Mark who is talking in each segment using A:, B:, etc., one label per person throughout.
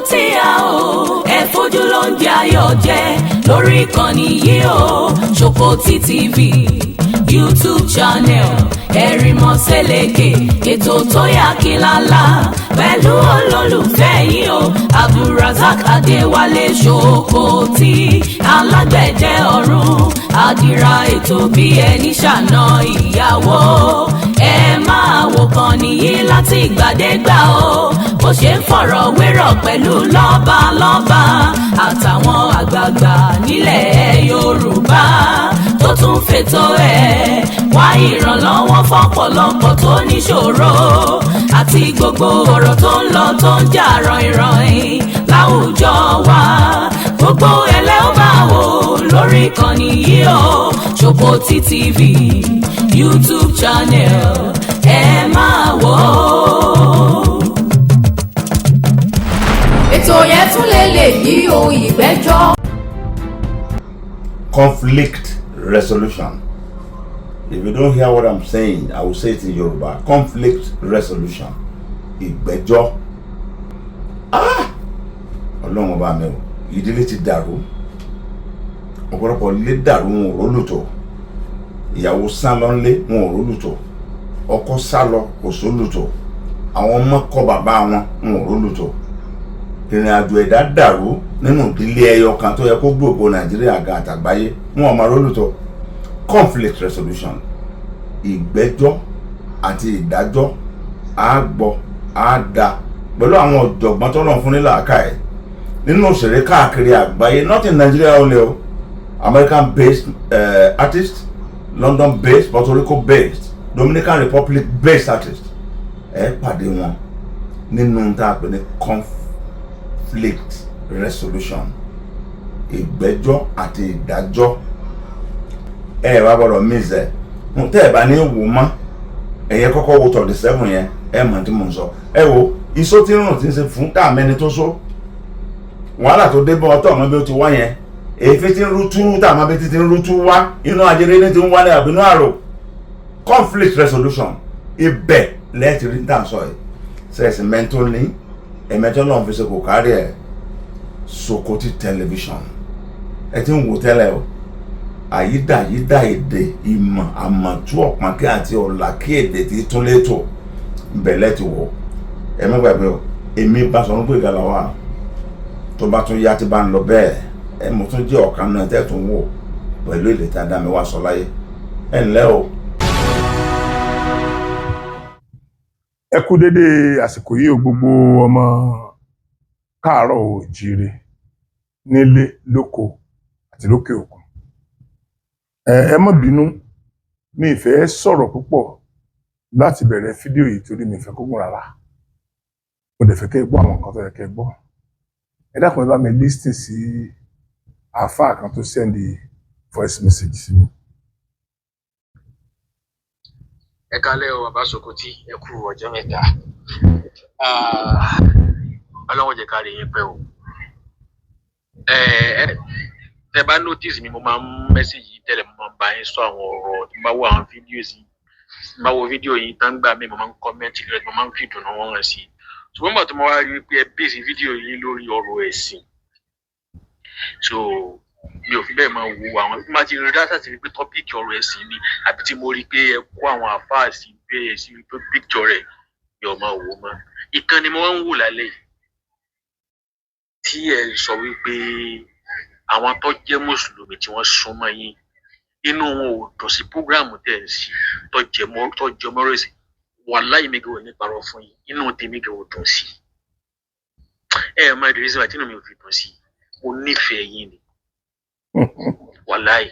A: tí a ò ẹ fojú ló ń jẹ ayọ̀ jẹ lórí ìkànnì yìí o Ṣòkòtì TV YouTube channel Ẹ̀rìnmọ́ Sẹ́lẹ̀kẹ̀ ètò tó yà kílálà pẹ̀lú olólùfẹ́ yìí o Abdulrasaq Adéwálé Ṣòkòtì alágbẹ̀dẹ ọ̀run àdìrà ètò bí ẹni ṣàna ìyàwó ẹ máa wò kàn nìyí láti ìgbàdégbà o bó ṣe ń fọ̀rọ̀ wérọ̀ pẹ̀lú lọ́balọ́ba àtàwọn àgbààgbà nílẹ̀ Yorùbá tó tún fètò ẹ̀ wá ìrànlọ́wọ́ fọ́pọ̀lọpọ̀ tó níṣòro àti gbogbo ọ̀rọ̀ tó ń lọ tó ń jà ràn-ìràn láwùjọ wa gbogbo ẹlẹ́ ó máa wò lórí ìkànnì yìí o Ṣòkòtì TV YouTube channel ẹ máa wò ó.
B: ètò yẹn tún lè yí o ìgbẹ́jọ́.
C: Conflict resolution. If you don't hear what I'm saying, I will say it in Yoruba. Conflict resolution. Ìgbẹ́jọ́. Ọlọ́run ọba mi o. Ìdílé ti dàrú. Ọ̀pọ̀lọpọ̀ ilé dàrú wọn ò rólùtò. Ìyàwó sá lọ nílé wọn ò rólùtò. Ọkọ sá lọ kò sólùtò. Àwọn ọmọ kọ bàbá wọn ò rólùtò. Ìrìn àjò ẹ̀dá dàrú nínú ìdílé ẹyọ kan tó yẹ kó gbogbo Nàìjíríà ga àtàgbáyé wọn ò máa rólùtò. Conflict resolution. Ìgbẹ́jọ́ àti ìdájọ́ á gbọ́ á dá pẹ̀lú àwọn ọ̀jọ̀gbọ́n tó lọ́n fún ní làákàyè nínú òṣèré káàkiri àgbáyé, not in Nigeria only o, American based artist, London based, Puerto Rico based, Dominican Republic based artist ẹ pàdé wọn nínú tá a pè ní conflict resolution. Ìgbẹ́jọ́ àti ìdájọ́ ẹ wá gbọ́dọ̀ mize tẹ́ ẹ bá ní wò mọ́ ẹ̀yẹ kọ́kọ́ wo 37 yẹn ẹ mọ̀ tí mò ń sọ. Ẹ wo iṣó tí rùn ti ń ṣe fún káàmẹ́ni tó só wàhálà tó dé bọ́ ọtọ́ ọmọ bí ó ti wá yẹn èéfín tí ń rú tú táàmọ́ bí ti ń rú tú wá inú ajẹ́rẹ́ ní ti ń wálé àbínú àrò. Conflict resolution ibẹ̀ lẹ́ẹ̀tì rí dáhùn sọ yìí sẹ́ẹ̀sì mẹ́ntó ní ẹ̀mẹ́tọ́ náà fi ṣe kò kárí ẹ̀ Ṣòkòtì television ẹ ti ń wò tẹ́lẹ̀ o àyídà èdè ìmọ̀ àmọ̀tú ọ̀pọ̀nkẹ́ àti ọ̀làkí èdè tí tún létò bẹ̀lẹ̀ ti wọ̀ ẹ má gbàgbé o èmi Basọ̀run Gbóyèga wa tó bá tún yá tí bá ń lọ bẹ́ẹ̀ ẹ mo tún jẹ́ ọ̀kan náà tẹ́ tún wò pẹ̀lú èdè tá a dá mi wá sọ láyé ẹ ǹlẹ́ o.
D: ẹ kú dédé àsìkò yìí o gbogbo ọmọ káàárọ̀ oòjíire nílé lóko àti lókè òkun. Ẹ má bínú mi ìfẹ́ sọ̀rọ̀ púpọ̀ láti bẹ̀rẹ̀ fídíò yìí torí mi ìfẹ́ kó gùn rárá. Mo dẹ̀ fẹ́ kẹ́ gbọ́ àwọn nǹkan tó yẹ kẹ́ gbọ́. Ẹ dákun ẹ bá mi lísìn sí àáfàá kan tó sẹ́ndì voice message sí mi.
E: Ẹ kálẹ́ o bàbá Ṣòkòtì, ẹ kú ọjọ́ mẹ́ta. Ọlọ́run jẹ́ ká rí yín pẹ́ o. Tẹ́ bá notice mi mo máa ń mẹ́sẹ̀jì tẹ́lẹ̀ mo máa ń bá yín sọ àwọn ọ̀rọ̀ tí mo bá wo àwọn fídíò sí. Tí mo bá wo fídíò yìí tán gbà mí mo máa ń kọ́mẹ́ǹtì rẹ̀ mo máa ń fi ìdùnnú wọn hàn sí. Ṣùgbọ́n nígbà tí mo wá rí pé ẹ bèsì fídíò yìí lórí ọ̀rọ̀ ẹ̀sìn. So mi ò fi bẹ́ẹ̀ máa wo àwọn bí máa ti rí dáṣà ti rí pé tọ́píìkì ọ̀rọ̀ ẹ̀sìn ni àbí tí mo rí pé ẹ kó àwọn àfáà sí bẹ́ẹ̀ sí pé píkítọ̀ rẹ̀ yóò máa wò mọ́. Ìkan ni mo máa ń wò lálẹ́ yìí tí ẹ sọ wípé àwọn tó jẹ́ mùsùlùmí tí wọ́n súnmọ́ yín inú wọn ò dùn sí prógráàmù tẹ̀ ń sí tó jẹ mọ́rọ̀ ẹ̀sìn wàláhì mi gẹ̀wò ní parọ́ fún yín inú tèmi gẹ̀wò dùn sí. Ẹ máa dìrí sí wa tí inú mi ò fi dùn sí mo nífẹ̀ẹ́ yín ni wàláhì.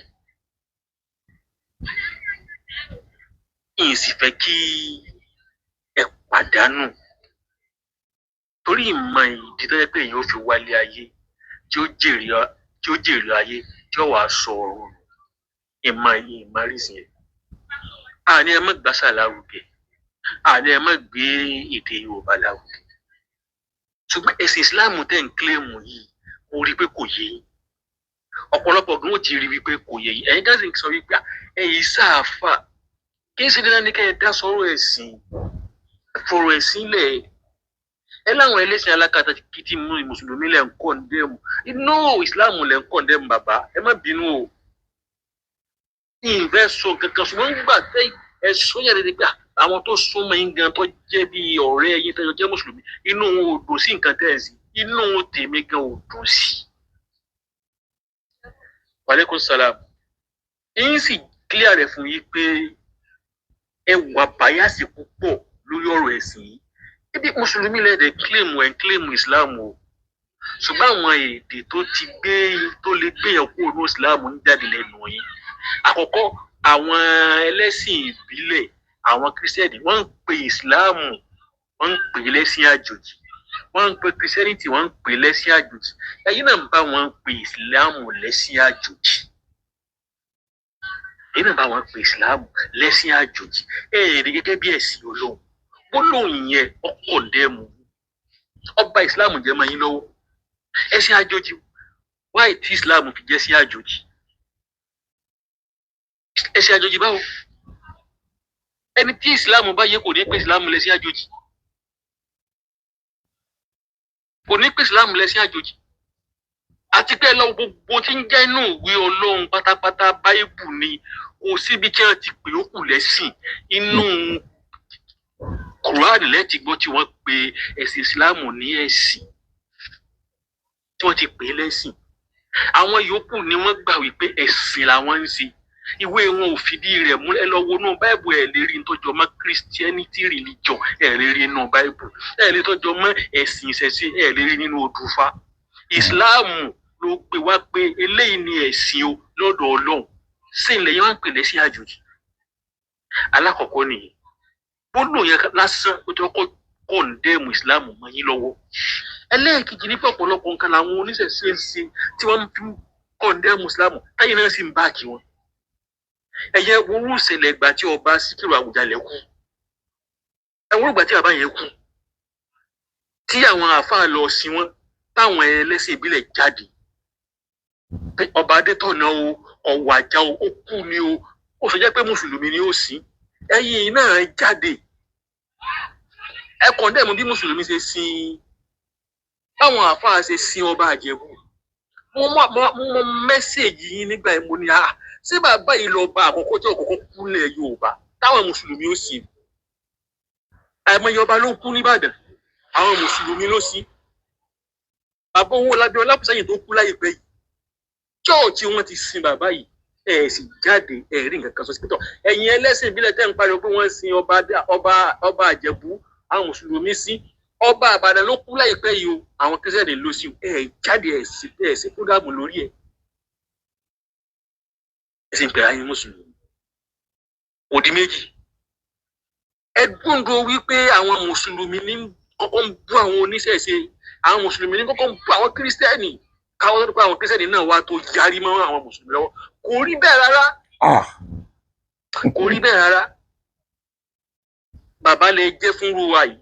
E: Ìyìn sì fẹ́ kí ẹ pàdánù torí ìmọ̀ ìdí tó yẹ pé èèyàn ó fi wálé ayé tí ó jèrè ayé tí ó wàá sọ ọ̀run ìmọ̀ yìí ìmọ̀rìsìn ẹ̀. Àní ẹ má gbàsà lárugẹ àní ẹ má gbé èdè Yorùbá lárugẹ ṣùgbọ́n ẹ̀sìn Islam tẹ̀ ń kílèmù yìí mo rí pé kò yé yín ọ̀pọ̀lọpọ̀ gan ó ti rí wípé kò yé yín ẹ̀yin dáhùn sọ wípé ẹ̀yin sáàfà kí n ṣe dandan ní kẹ́ ẹ dá sọ̀rọ̀ ẹ̀sìn fọ̀rọ̀ ẹ̀sìn lẹ̀ ẹ láwọn ẹlẹ́sìn alákatá kìtì mú mùsùlùmí lẹ́ ń condemn no Islam lẹ́ ń condemn bàbá ẹ má bínú o ìfẹ́ sọ kankan ṣùgbọ́n gbà tẹ́ ẹ sọ yẹn lè gbà àwọn tó súnmọ́ yín gan tó jẹ́ bí ọ̀rẹ́ yín tẹ́jọ jẹ́ mùsùlùmí inú wọn ò dùn sí nǹkan tẹ́ ẹ̀ sí inú wọn tèmi gan ò dùn sí. Wàlékún sálàm yín sì clear rẹ̀ fún yín pé ẹ wà báyàsì púpọ̀ lórí ọ̀rọ̀ ẹ̀sìn yìí ebi mùsùlùmí lẹ́dẹ̀ claim Islam o ṣùgbọ́n àwọn èdè tó ti gbé tó lè gbé yẹn kúrò ní Islam ń jáde lẹ́nu yín àkọ́kọ́ àwọn ẹlẹ́sìn ìbílẹ̀ àwọn kírísítẹ́nì wọ́n ń pe Islam wọ́n ń pè lẹ́sìn àjòjì wọ́n ń pe Christianity wọ́n ń pè lẹ́sìn àjòjì ẹ̀yin náà ń bá wọn pe Islam lẹ́sìn àjòjì ẹ̀yin náà bá wọn pe Islam lẹ́sìn àjòjì rí gẹ́gẹ́ bí ẹ̀sìn Ọlọ́run gbólóhùn yẹn ọkọ̀ dẹ́mu ọba Islam jẹ́ mọ́ yín lọ́wọ́ ẹ̀sìn àjòjì wáyé tí Islam fi jẹ́ sí àjòjì ẹ̀sìn àjòjì báwo ẹni tí Islam bá yẹ kò ní pé Islam lẹ́sìn àjòjì kò ní pé Islam lẹ́sìn àjòjì àti pé lọ gbogbo tí ń jẹ́ inú ìwé Ọlọ́run pátápátá báíbù ni kò síbi tí wọ́n ti pè ó kù lẹ́sìn inú Kùránì lẹ́tì gbọ́ tí wọ́n pe ẹ̀sìn Islam ní ẹ̀sìn tí wọ́n ti pè é lẹ́sìn àwọn yòókù ni wọ́n gbà wípé ẹ̀sìn làwọn ń ṣe ìwé wọn ò fìdí rẹ̀ múlẹ̀ lọ wo náà báìbù ẹ̀ lè rí tọ́jọ́ mọ́ Christianity religion ẹ̀ lè rí náà báìbù ẹ̀ lè tọ́jọ́ mọ́ ẹ̀sìn ìṣẹ̀ṣe ẹ̀ lè rí nínú Odùfà Islam ló gbé wá pé eléyìí ni ẹ̀sìn o lọ́dọ̀ Ọlọ́run sí ilẹ̀ yẹn wọ́n ń pè lẹ́sìn àjòjì alákọ̀ọ́kọ́ nìyí gbólóhùn yẹn lásán ó ti kọ́kọ́ kọ̀ǹdẹ́mù Islam mọ́ yín lọ́wọ́ ẹlẹ́ẹ̀kejì ní pọ̀pọ̀lọpọ̀ nǹkan làwọn oníṣẹ̀ṣe ń ṣe tí wọ́n fi kọ̀ǹdẹ́mù Islam táyé náà sì ń báàkì wọn ẹ̀yẹ wúrú ìṣẹ̀lẹ̀ ìgbà tí ọba Síkírù Àwùjalẹ̀ kú ẹ̀wọ̀n ìgbà tí bàbá yẹn kú tí àwọn àáfàá lọ sí wọn táwọn ẹlẹ́sìn ìbílẹ̀ jáde ọba Adétọ̀nà o Ọ̀wàjà o ó kú ni o ó sọ jẹ́ pé mùsùlùmí ni ó sìn ẹ̀yin náà jáde ẹ kọ̀ndẹ́mù bí mùsùlùmí ṣe sin báwọn àáfàá ṣe sin ọba Àjẹ̀bú mo mẹ́sẹ̀gì yín nígbà yẹn mo ní ṣé bàbá yìí lọ bá àkọ́kọ́ tí ọ̀kọ́kọ́ kú lẹ̀ Yorùbá táwọn mùsùlùmí ó sìn àìmọye ọba ló kú nìbàdàn àwọn mùsùlùmí ló sìn bàbá Owólabí Ọlákùsẹ́yìn tó kú láìpẹ́ yìí chọ́ọ̀chì wọn ti sin bàbá yìí ẹ̀ sì jáde ẹ̀ rí nǹkan kan sọ sí pítọ̀ ẹ̀yin ẹlẹ́sìn ìbílẹ̀ tẹ́ ń pariwo pé wọ́n sin ọba Àjẹ̀bú àwọn mùsùlùmí sí ọba Ìbàdàn ló kú láìpẹ́ yìí o àwọn kẹsẹ̀dẹ̀ ló sí ẹ̀ jáde ẹ̀ sí fúgàmù lórí ẹ̀ ẹ̀sìn pẹ̀lú ayé mùsùlùmí òdì méjì ẹ̀dúndò wípé àwọn mùsùlùmí ní kọ́kọ́ ń bú àwọn oníṣẹ̀ṣe àwọn mùsùlùmí ní kọ́kọ́ ń bú àwọn kírísítẹ́nì káwọn tó dúpọ̀ àwọn kírísítẹ́nì náà wá tó yarí mọ́ àwọn mùsùlùmí lọ́wọ́ kò rí bẹ́ẹ̀ rárá kò rí bẹ́ẹ̀ rárá bàbá lè jẹ́ fúnrú wa yìí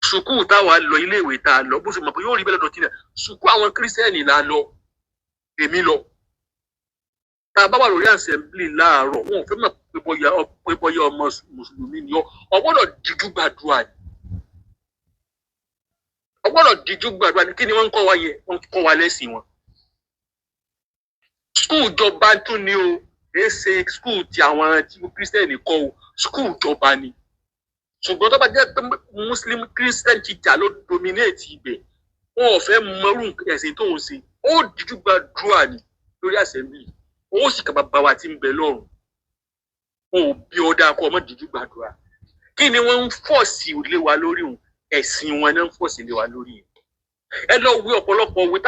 E: sùkúù táwa lọ iléèwé tá a lọ bó ṣe mọ̀ pé yóò rí bẹ́ẹ̀ lọ́dọ̀ tí náà sùkúù àwọn kírísítẹ́nì la lọ èmi lọ tá a bá wà lórí assembly láàárọ̀ wọn ò fẹ́ mọ̀ pé bọ́yá ọmọ mùsùlùmí ni ọ gbọ́dọ̀ díjú gbàdúrà ni ọ gbọ́dọ̀ díjú gbàdúrà ni kí ni wọ́n ń kọ́ wa yẹn wọ́n ń kọ́ wa lẹ́sìn wọn. skul ìjọba tún ni o èé ṣe skul ti àwọn tí kírísítẹ́nì kọ́ o skul ìjọba ni ṣùgbọ́n tó bá jẹ́ pé muslim christian teacher ló dominate ibẹ̀ wọn ò fẹ́ mọrú ẹ̀sìn tó ń ṣe ó díjú gbàdúrà ni lórí assembly ó sì kà bàbá wa tí ń bẹ lọ́rùn ò bí ọdá akọ ọmọ díjú gbàdúrà kí ni wọ́n ń fọ́ọ̀sì lé wa lórí òun ẹ̀sìn wọn náà ń fọ́ọ̀sì lé wa lórí ẹ lọ wí ọ̀pọ̀lọpọ̀ òwe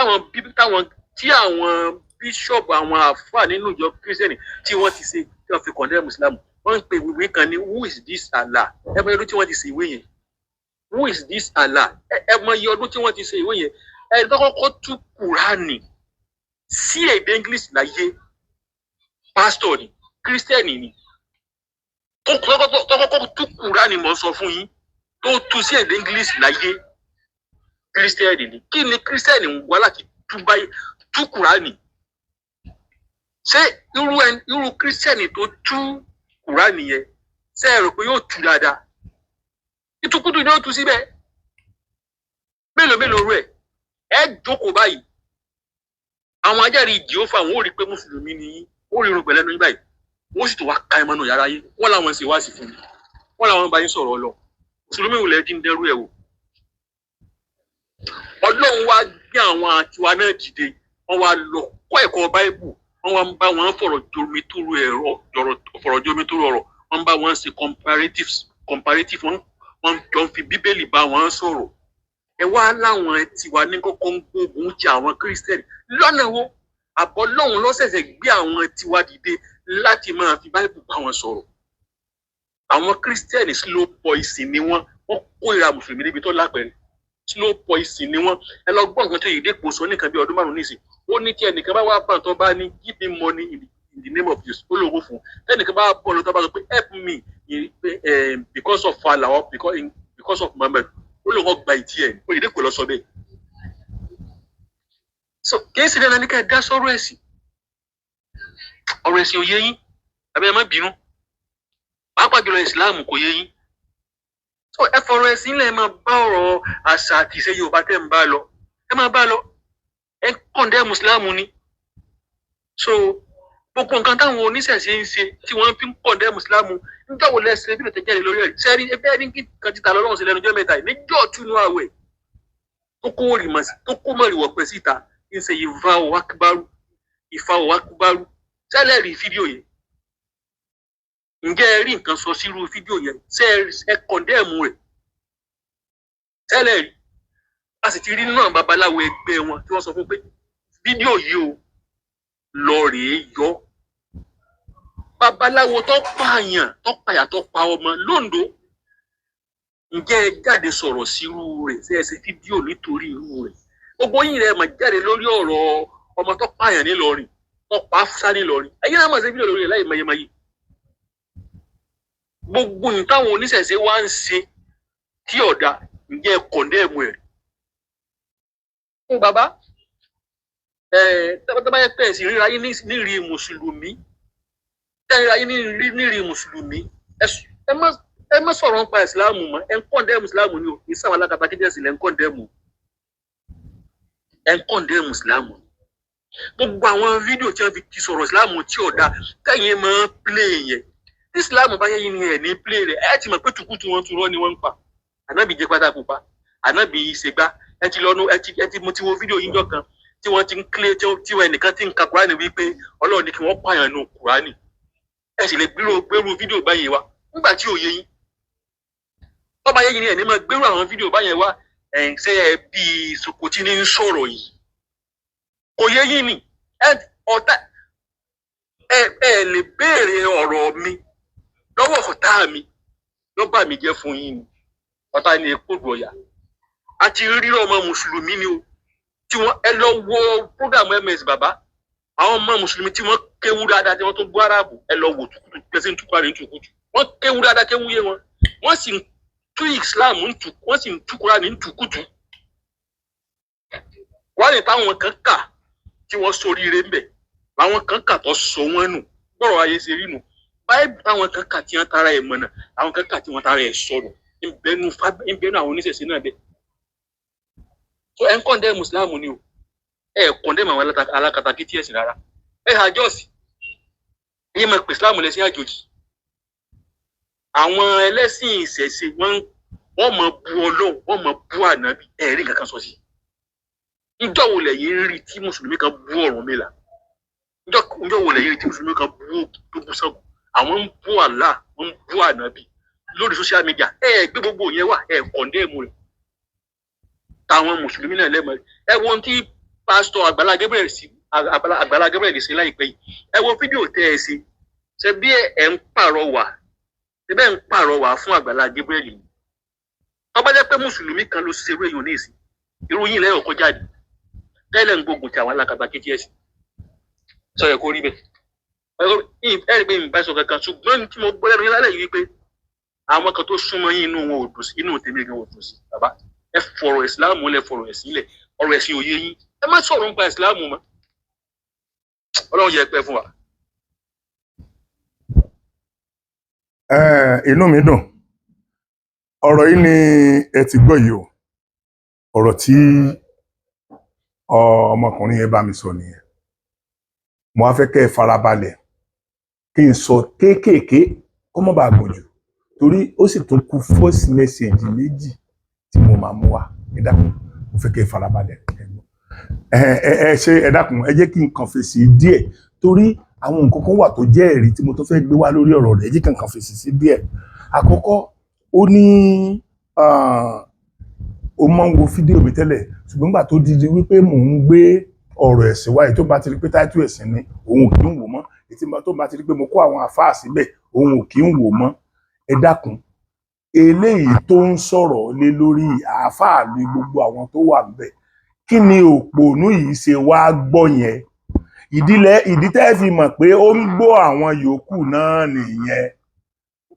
E: tí àwọn bíṣọ̀bù àwọn àfáà nínú ìjọ kírísítẹ́nì tí wọ́n ti ṣe tí wọ́n fi condemn Islam wọ́n ń pe ìwé kan ní who is this Allah ẹ mọ ọdún tí wọ́n ti ṣe ìwé yẹn who is this Allah ẹ mọ iye ọdún tí wọ́n ti ṣe ìwé yẹn ẹ lọ́kọ́kọ́ tú Kùránì sí èdè English láyé pásítọ̀ ni kírísítẹ́nì ni tọ́kọ́kọ́ tú Kùránì mọ̀ sọ fún yín tó tú sí èdè English láyé kírísítẹ́nì ni kí ni kírísítẹ́nì ń wá láti tú Kùránì ṣé irú kírísítẹ́nì tó tú Kùránì yẹn ṣé ẹ rò pé yóò tú dáadáa ìtukùtù ni ó tú síbẹ̀ mélòó rẹ̀ ẹ jókòó báyìí àwọn ajẹ́rìí Jèhófà wọn ò rí pé mùsùlùmí ni yín ó rí irun gbẹ̀lẹ́nu yín báyìí wọ́n sì tó wá ka ẹmọ náà yàrá yín wọ́n làwọn ṣe wá sí fún mi wọ́n làwọn bá yín sọ̀rọ̀ lọ mùsùlùmí wò lẹ́ẹ̀dín dẹ́rú ẹ̀ wò Ọlọ́run wá gbé àwọn àtiwá náà dìde wọ́n wá lọ kọ́ ẹ̀kọ́ báíbù wọ́n wá ń bá wọn fọ̀rọ̀ jomitoro ọ̀rọ̀ wọ́n ń bá wọn ṣe comparative wọ́n jọ ń fi bíbélì bá wọn sọ̀rọ̀ ẹ wá láwọn tiwa ní kọ́kọ́ ń gbógun ti àwọn kírísítẹ́nì lọ́nà wo àbọ̀ lọ́hùn lọ́sẹ̀sẹ̀ gbé àwọn tiwa dìde láti máa fi báíbù bá wọn sọ̀rọ̀ àwọn kírísítẹ́nì slow poison ni wọ́n kórìíra mùsùlùmí níbi tó lápẹ̀rẹ̀ slow poison ni wọ́n ẹ lọ gbọ́ nǹkan tó yìí dé kò sọ nìkan bí ọdún 5 nísìn ó ní tí ẹnìkan bá wá bá tó bá ní give me money in the name of Jesus ó lówó fún ẹnìkan bá bọ̀ lọ́tọ́ bá sọ pé help me because of Allah or because of Muhammad ó lówó gba ìtì ẹ̀ ó yìí dé kò lọ sọ bẹ́ẹ̀ so kìí ṣe dandan ní ká dá sọ́rọ̀ ẹ̀sìn ọ̀rọ̀ ẹ̀sìn ò yé yín àbí ẹ má bínú pàápàá jùlọ ìsìláàmù kò yé yín so ẹ fọ̀rọ̀ ẹ̀sìn lẹ máa bá ọ̀rọ̀ àṣà àti ìṣe Yorùbá tẹ́ ń bá lọ ẹ máa bá lọ ẹ kọ̀ǹdẹ́ mùsùlùmí ni so gbogbo nǹkan táwọn oníṣẹ̀ṣe ń ṣe tí wọ́n fi ń kọ̀ǹdẹ́ mùsùlùmí nígbà wo lẹ́sìn bí lọ́tẹ̀ jáde lórí ẹ̀ sẹ́rí ẹgbẹ́ ẹni kí kan ti ta lọ́rùn sí lẹ́nu ọjọ́ mẹ́ta yìí níjọ́ túnú àwẹ̀ tó kó mọ̀rìwọ̀ pẹ̀ síta ń ṣe ìfàwọ̀ akúbárú sẹ́lẹ̀ rí fídíò yẹn ǹjẹ́ ẹ rí nǹkan sọ sírú fídíò yẹn ṣé ẹ kọ̀ndẹ́ẹ̀mù rẹ̀ tẹ́lẹ̀ rí a sì ti rí nínú àwọn babaláwo ẹgbẹ́ wọn tí wọ́n sọ fún pé fídíò yìí o lọ rèé yọ babaláwo tó pààyàn tó pàyà tó pa ọmọ l'Ondo ǹjẹ́ ẹ jáde sọ̀rọ̀ sírú rẹ̀ ṣé ẹ ṣe fídíò nítorí irú rẹ̀ gbogbo yìí rẹ̀ mà jáde lórí ọ̀rọ̀ ọmọ tó pààyàn nílọrin tó pa fúsá nílọrin ẹ̀yin náà mà ṣe fídíò lórí rẹ̀ láì mayemaye gbogbo nǹkan oníṣẹ̀ṣe wá ń ṣe tí ọ̀dà ǹjẹ́ kọ̀ndẹ́ẹ̀mù ẹ̀ fún bàbá tọ́bá yẹ pẹ́ sí ríra yín nírí mùsùlùmí tẹ́ríra yín nírí mùsùlùmí ẹ má sọ̀rọ̀ ń pa ìsìláàmù mọ́ ẹ ń kọ̀ndẹ́ẹ̀mù ìsìláàmù ni ò ní sáwọn alákatá kéjẹ́ sí lẹ́ ń kọ̀ndẹ́ẹ̀mù ìsìláàmù gbogbo àwọn fídíò tí wọ́n fi ti sọ̀rọ̀ ìsìláàmù tí ọ̀dà kẹ́yìn máa ń plé yẹn Islam bá yẹ yín ẹ ní play rẹ ẹ ti mọ̀ pé tukutu wọn tún rọ ni wọ́n ń pa Ànábì jẹ pátá pupa Ànábì ìṣègbà ẹ ti lọnu ẹ ti mo ti wo fídíò yín jọ kan tí wọ́n ti ń clé tí wọ́n ẹnìkan ti ń ka Kùránì wípé Ọlọ́run ní kí wọ́n pààyàn nù Kùránì ẹ sì lè gbèrú fídíò báyẹn wá nígbà tí ò yé yín tó bá yẹ yín ẹ ní máa gbèrú àwọn fídíò báyẹn wá ẹ ṣe ẹ bí Sokoti ní ń sọ̀rọ̀ yìí kò yé yín ni ọ̀tá ẹ lè béèrè ọ̀rọ̀ mi lọ́wọ́ ọ̀tá mi ló bà mí jẹ́ fún yín ni ọ̀tá ni èkó gbọ̀yà àti rí ọmọ mùsùlùmí ni o tí wọ́n ẹ lọ wo program ms bàbá àwọn ọmọ mùsùlùmí tí wọ́n kéwú dáadáa tí wọ́n tó gbọ́ aráàbù ẹ lọ wò tukutu pèsè ń túkúrà ní tukutu wọ́n kéwú dáadáa kéwú yé wọn wọ́n sì ń tú Islam wọ́n sì ń túkúrà ní tukutu wọ́n lè táwọn kan kà tí wọ́n soríire ń bẹ̀ àwọn kan kà tó sọ wọ́n nù gbọ́rọ̀ ayé ṣe rí nù báyìí àwọn kan kà tí wọ́n tara ẹ̀ mọ̀nà àwọn kan kà tí wọ́n tara ẹ̀ sọ̀rọ̀ ìbẹ́nu àwọn oníṣẹ̀ṣe náà dẹ̀ so ẹ̀ ń kọ́ndẹ́ mùsùlùmí ni o ẹ̀ kọ́ndẹ́ àwọn alákatakí tí ẹ̀sìn rárá ẹ̀ àjọsí ẹ̀yẹ́ máa pè Islam lẹ́sìn àjòjì àwọn ẹlẹ́sìn ìṣẹ̀ṣe wọ́n máa bu Ọlọ́run wọ́n máa bu ànábì ẹ̀rí nǹkan kan sọ sí ìjọ́ wo lẹ́yìn rí tí mùsùlùmí kan bú Ọ̀rúnmìlà ìjọ́ wo lẹ́yìn rí tí mùsùlùmí kan bú Ṣàngó àwọn ń bú Allah wọ́n ń bú ànábì lórí social media gbé gbogbo yẹn wà kọ̀ndẹ́ẹ̀mù rẹ̀ táwọn mùsùlùmí náà lẹ́mọ̀ ẹ wo ohun tí pásítọ̀ Àgbàlá Gabriel ṣe láìpẹ́ yìí ẹ wo fídíò tẹ́ ẹ ṣe bí ẹ ń pàrọwà fún Àgbàlá Gabriel yìí tó bá jẹ́ pé mùsùlùmí kan ló ṣe eré yìí ní ìsìn irú yìí lẹ́yìn ọkọ̀ jáde tẹ́lẹ̀ ń gbógun ti àwọn alákatakí ẹ̀sìn sọ yẹ kó rí bẹ́ẹ̀ ẹ rí pé mi bá sọ kankan ṣùgbọ́n tí mo gbọ́ lẹ́nu yín lálẹ́ yìí wípé àwọn kan tó súnmọ́ yín inú wọn ò dùn sí inú tèmi gan ò dùn sí bàbá ẹ fọ̀rọ̀ ìsìláàmù lẹ fọ̀rọ̀ ẹ̀sìn lẹ̀ ọ̀rọ̀ ẹ̀sìn òye yín ẹ má sọ̀rọ̀ nípa ìsìláàmù mọ́ Ọlọ́run yẹ pẹ́ fún wa.
D: inú mi dùn ọ̀rọ̀ yìí ni ẹ ti gbọ́ yìí o ọ̀rọ̀ tí ọmọkùnrin yẹn bá mi sọ nìyẹn. Mo wá fẹ́ kẹ́ ẹ farabalẹ̀ kí n sọ kéékèèké kó má bàa gùn jù torí ó sì tún kù voice message méjì tí mo máa mú wá. Ẹ dákun mo fẹ́ kẹ́ ẹ farabalẹ̀ ẹ dákun ẹ jẹ́ kí n kàn fèsì díẹ̀ torí àwọn nǹkan kan wà tó jẹ́ ẹ̀rí tí mo tó fẹ́ gbé wá lórí ọ̀rọ̀ rẹ̀ ẹ jẹ́ kí n kàn fèsì sí díẹ̀. Àkọ́kọ́ ó ní ó máa ń wo fídíò mi tẹ́lẹ̀ ṣùgbọ́n nígbà tó di wípé mò ń gbé ọ̀rọ̀ ẹ̀sìn wáyé tó bá ti rí pé táìtù ẹ̀sìn ni òun ò kí ń wò mọ́ ètí tó bá ti rí pé mo kó àwọn àfáà síbẹ̀ òun ò kí ń wò mọ́. Ẹ dákun eléyìí tó ń sọ̀rọ̀ lé lórí àfáà ní gbogbo àwọn tó wà níbẹ̀ kí ni òpònú yìí ṣe wá gbọ́ yẹn ìdí tẹ́ fi mọ̀ pé ó ń gbọ́ àwọn yòókù náà nìyẹn.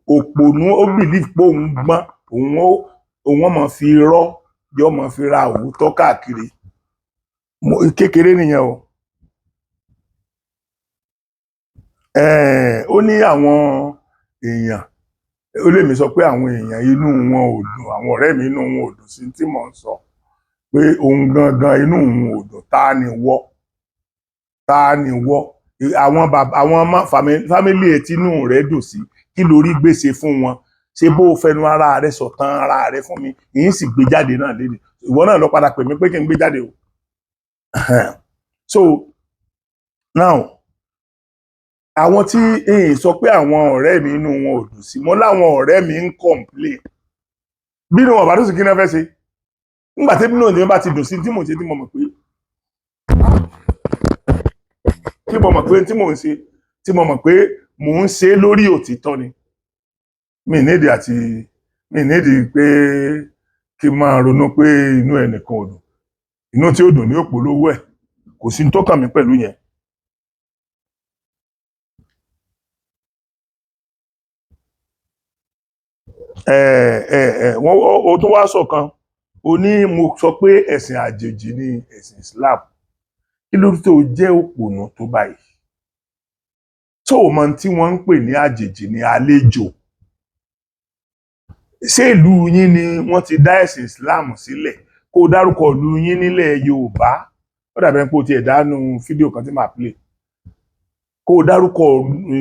D: Òpònú ó bìlíf pé òun gbọ́n òun máa fi rọ́ yóò máa fi ra òótọ́ káàkiri kékeré nìyẹn o. Ó ní àwọn èèyàn ó lè mi sọ pé àwọn èèyàn inú wọn ò dùn àwọn ọ̀rẹ́ mi inú wọn ò dùn sí tí mò ń sọ pé òun gangan inú òun ò dùn ta ni wọ́ àwọn fámílì ẹ̀ tí inú rẹ̀ dùn sí kí lórí gbèsè fún wọn ṣe bó fẹnu ara rẹ̀ sọ̀tàn ara rẹ̀ fún mi yìí sì gbé jáde náà lédè ìwọ náà lọ padà pè mí pé kí n gbé jáde o. So now àwọn tí sọ pé àwọn ọ̀rẹ́ mi inú wọn ò dùn sí mọ́ láwọn ọ̀rẹ́ mi ń complain bí inú wọn bá dùn sí kí náà fẹ́ ṣe nígbà tí inú òní bá ti dùn sí tí mò ń ṣe tí mo mọ̀ pé mò ń ṣe lórí òtítọ́ ni mi nídìí pé kí n máa ronú pé inú ẹnìkan ò dùn inú tí ó dùn ní òpólówó ẹ̀ kò sí tó kàn mí pẹ̀lú yẹn. Ó tún wá sọ̀kan ó ní mo sọ pé ẹ̀sìn àjèjì ni ẹ̀sìn Islam kí ló tó jẹ́ òpònú tó báyìí tó o mọ tí wọ́n ń pè ní àjèjì ní àlejò ṣé ìlú yín ni wọ́n ti dá ẹ̀sìn Islam sílẹ̀ kó o dárúkọ ìlú yín nílẹ̀ Yorùbá ó dàbí pé o ti ẹ̀dánú fídíò kan tí màá play kó o dárúkọ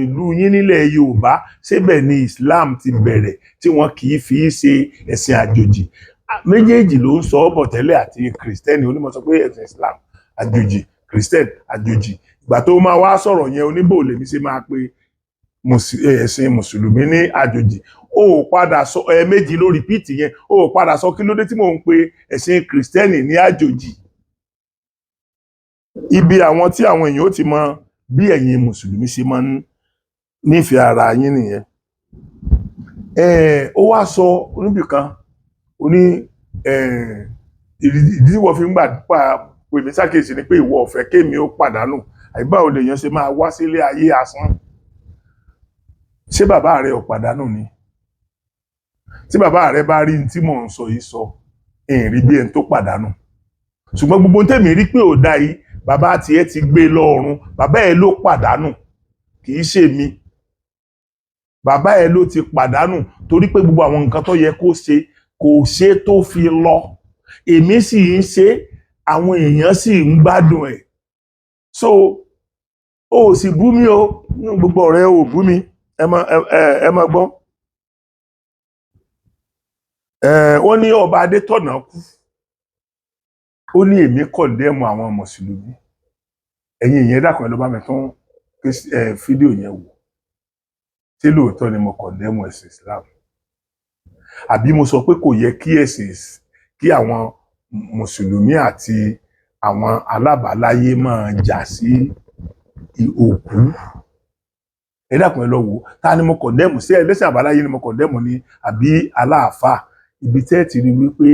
D: ìlú yín nílẹ̀ Yorùbá síbẹ̀ ni Islam ti bẹ̀rẹ̀ tí wọ́n kì í fi ṣe ẹ̀sìn àjòjì méjèèjì ló ń sọ ọ́ bọ̀ tẹ́lẹ̀ àti kìrìsìtẹ́nì onímọ̀ sọ pé ẹ̀sìn Islam àjòjì kìrìsìtẹ́nì àjòjì ìgbà tó máa wá sọ̀rọ̀ yẹn oníbò lèmi ṣe máa pe ẹ̀sìn mùsùlùmí ní àjòjì ó padà sọ ẹ̀ẹ̀mejì ló rìpíìtì yẹn ó padà sọ kí ló dé tí mò ń pe ẹ̀sìn kìrìsìtẹ́nì ní àjòjì ibi àwọn tí àwọn èèyàn ó ti mọ bí ẹ̀yin mùsùlùmí ṣe máa ń nífẹ̀ẹ́ ara yín nìyẹn. Ó wá sọ oníbìkan ó ní ìdí tí wọ́n fi ń gbà pè mí sákèsí ni pé ìwọ ò fẹ́ kémi ó pàdánù àìbáwo lèèyàn ṣe máa wá sílé ayé asán ṣé bàbá rẹ ò pàdánù ni tí bàbá rẹ bá rí tí mò ń sọ yìí sọ rí bí ẹni tó pàdánù ṣùgbọ́n gbogbo tèmi rí pé ò dá yìí bàbá tiẹ̀ ti gbé lọ́run bàbá ẹ ló pàdánù kì í ṣe mi bàbá ẹ ló ti pàdánù torí pé gbogbo àwọn nǹkan tó yẹ kó ṣe kò ṣe tó fi lọ èmi sì ń ṣe àwọn èèyàn sì ń gbádùn ẹ̀ so ó sì bú mi o gbogbo ọ̀rẹ́ ò bú mi ẹ má gbọ́ wọ́n ní ọba Adétọ̀nà kú ó ní èmi kọ̀ndẹ́mù àwọn mùsùlùmí ẹ̀yin ìyẹn dákun ẹ lọ bá mi tún fídíò yẹn wò tí lóòótọ́ ni mo kọ̀ndẹ́mù ẹ̀sìn Islam àbí mo sọ pé kò yẹ kí àwọn mùsùlùmí àti àwọn alábàáláyé máa jà sí òkú ẹ dákun ẹ lọ wò ta ni mo kọ̀ndẹ́mù sí ẹlẹ́sìn àbáláyé ni mo kọ̀ndẹ́mù ni àbí aláàfáà ibi tẹ́ ti rí wípé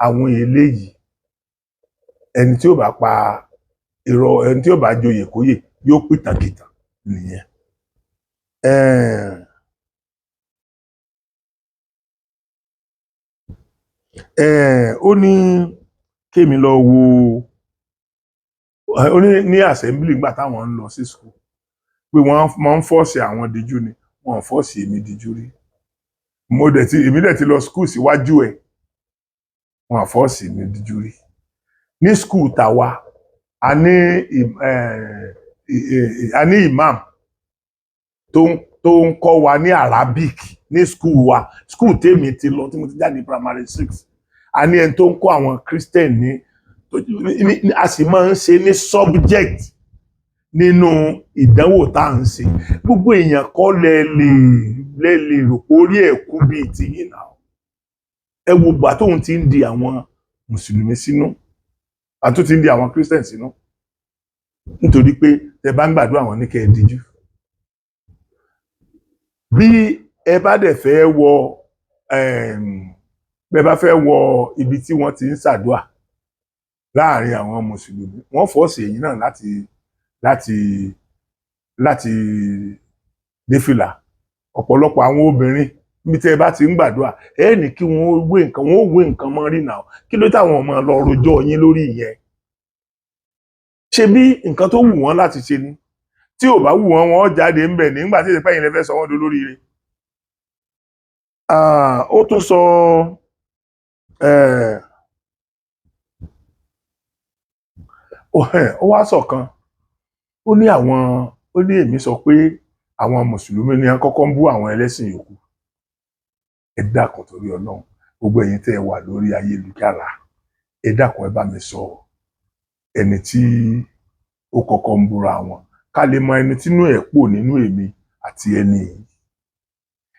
D: àwọn eléyìí ẹni tí ó bá pa irọ́ ẹni tí ó bá joyè kóyè yóò pìtàkìtà nìyẹn. Ó ní kémi lọ wo ó ní assembly nígbà táwọn ń lọ sí school pé wọ́n máa ń fọ́ọ̀sì àwọn díjú ni wọ́n fọ́ọ̀sì èmi díjú rí èmi dẹ̀ ti lọ school síwájú ẹ̀ wọn fọ́ọ̀sì ní díjú rí ní skul tàwa a ní imam tó ń kọ́ wa ní Arabic ní skul wa, skul tèmi ti lọ tí mo ti jáde primary 6. A ní ẹni tó ń kọ́ àwọn Christian ní a sì máa ń ṣe ní subject nínú ìdánwò tá à ń ṣe. Gbogbo èèyàn kọ́ lè rò pé orí ẹ̀ kú bíi tìyín náà. Ẹ wo gbà tóun ti ń di àwọn mùsùlùmí sínú àti ti ń di àwọn Christian sínú nítorí pé tẹ bá ń gbàdúrà wọn ní kẹ́ ẹ díjú. Bí ẹ bá dẹ̀ fẹ́ wọ bẹ́ẹ̀ bá fẹ́ wọ ibi tí wọ́n ti ń ṣàdúà láàrin àwọn mùsùlùmí, wọ́n fọ́ọ̀sì èyí náà láti dé fìlà. Ọ̀pọ̀lọpọ̀ àwọn obìnrin bí tẹ́ bá ti ń gbàdúrà ẹ ní kí wọ́n wé nǹkan mọ́ rí náà. Kí ló táwọn ọmọ lọ rojọ́ yín lórí ìyẹn? Ṣé bí nǹkan tó wù wọ́n láti ṣe ni? Tí ò bá wù wọ́n, wọ́n jáde ń bẹ̀ nígbà tí ìpẹ́yìn lè fẹ́ sọ wọ́n dolóríire. Ó tún sọ ó wá sọ̀kan ó ní èmi sọ pé àwọn mùsùlùmí ni wọ́n kọ́kọ́ ń bú àwọn ẹlẹ́sìn yòókù. Ẹ dákun torí Ọlọ́run, gbogbo ẹ̀yin tẹ́ ẹ wà lórí ayélujára, ẹ dákun ẹ bá mi sọ ẹni tí ó kọ́kọ́ ń búra wọn ká lè mọ ẹni tínú ẹ̀ pọ̀ nínú èmi àti ẹni yìí.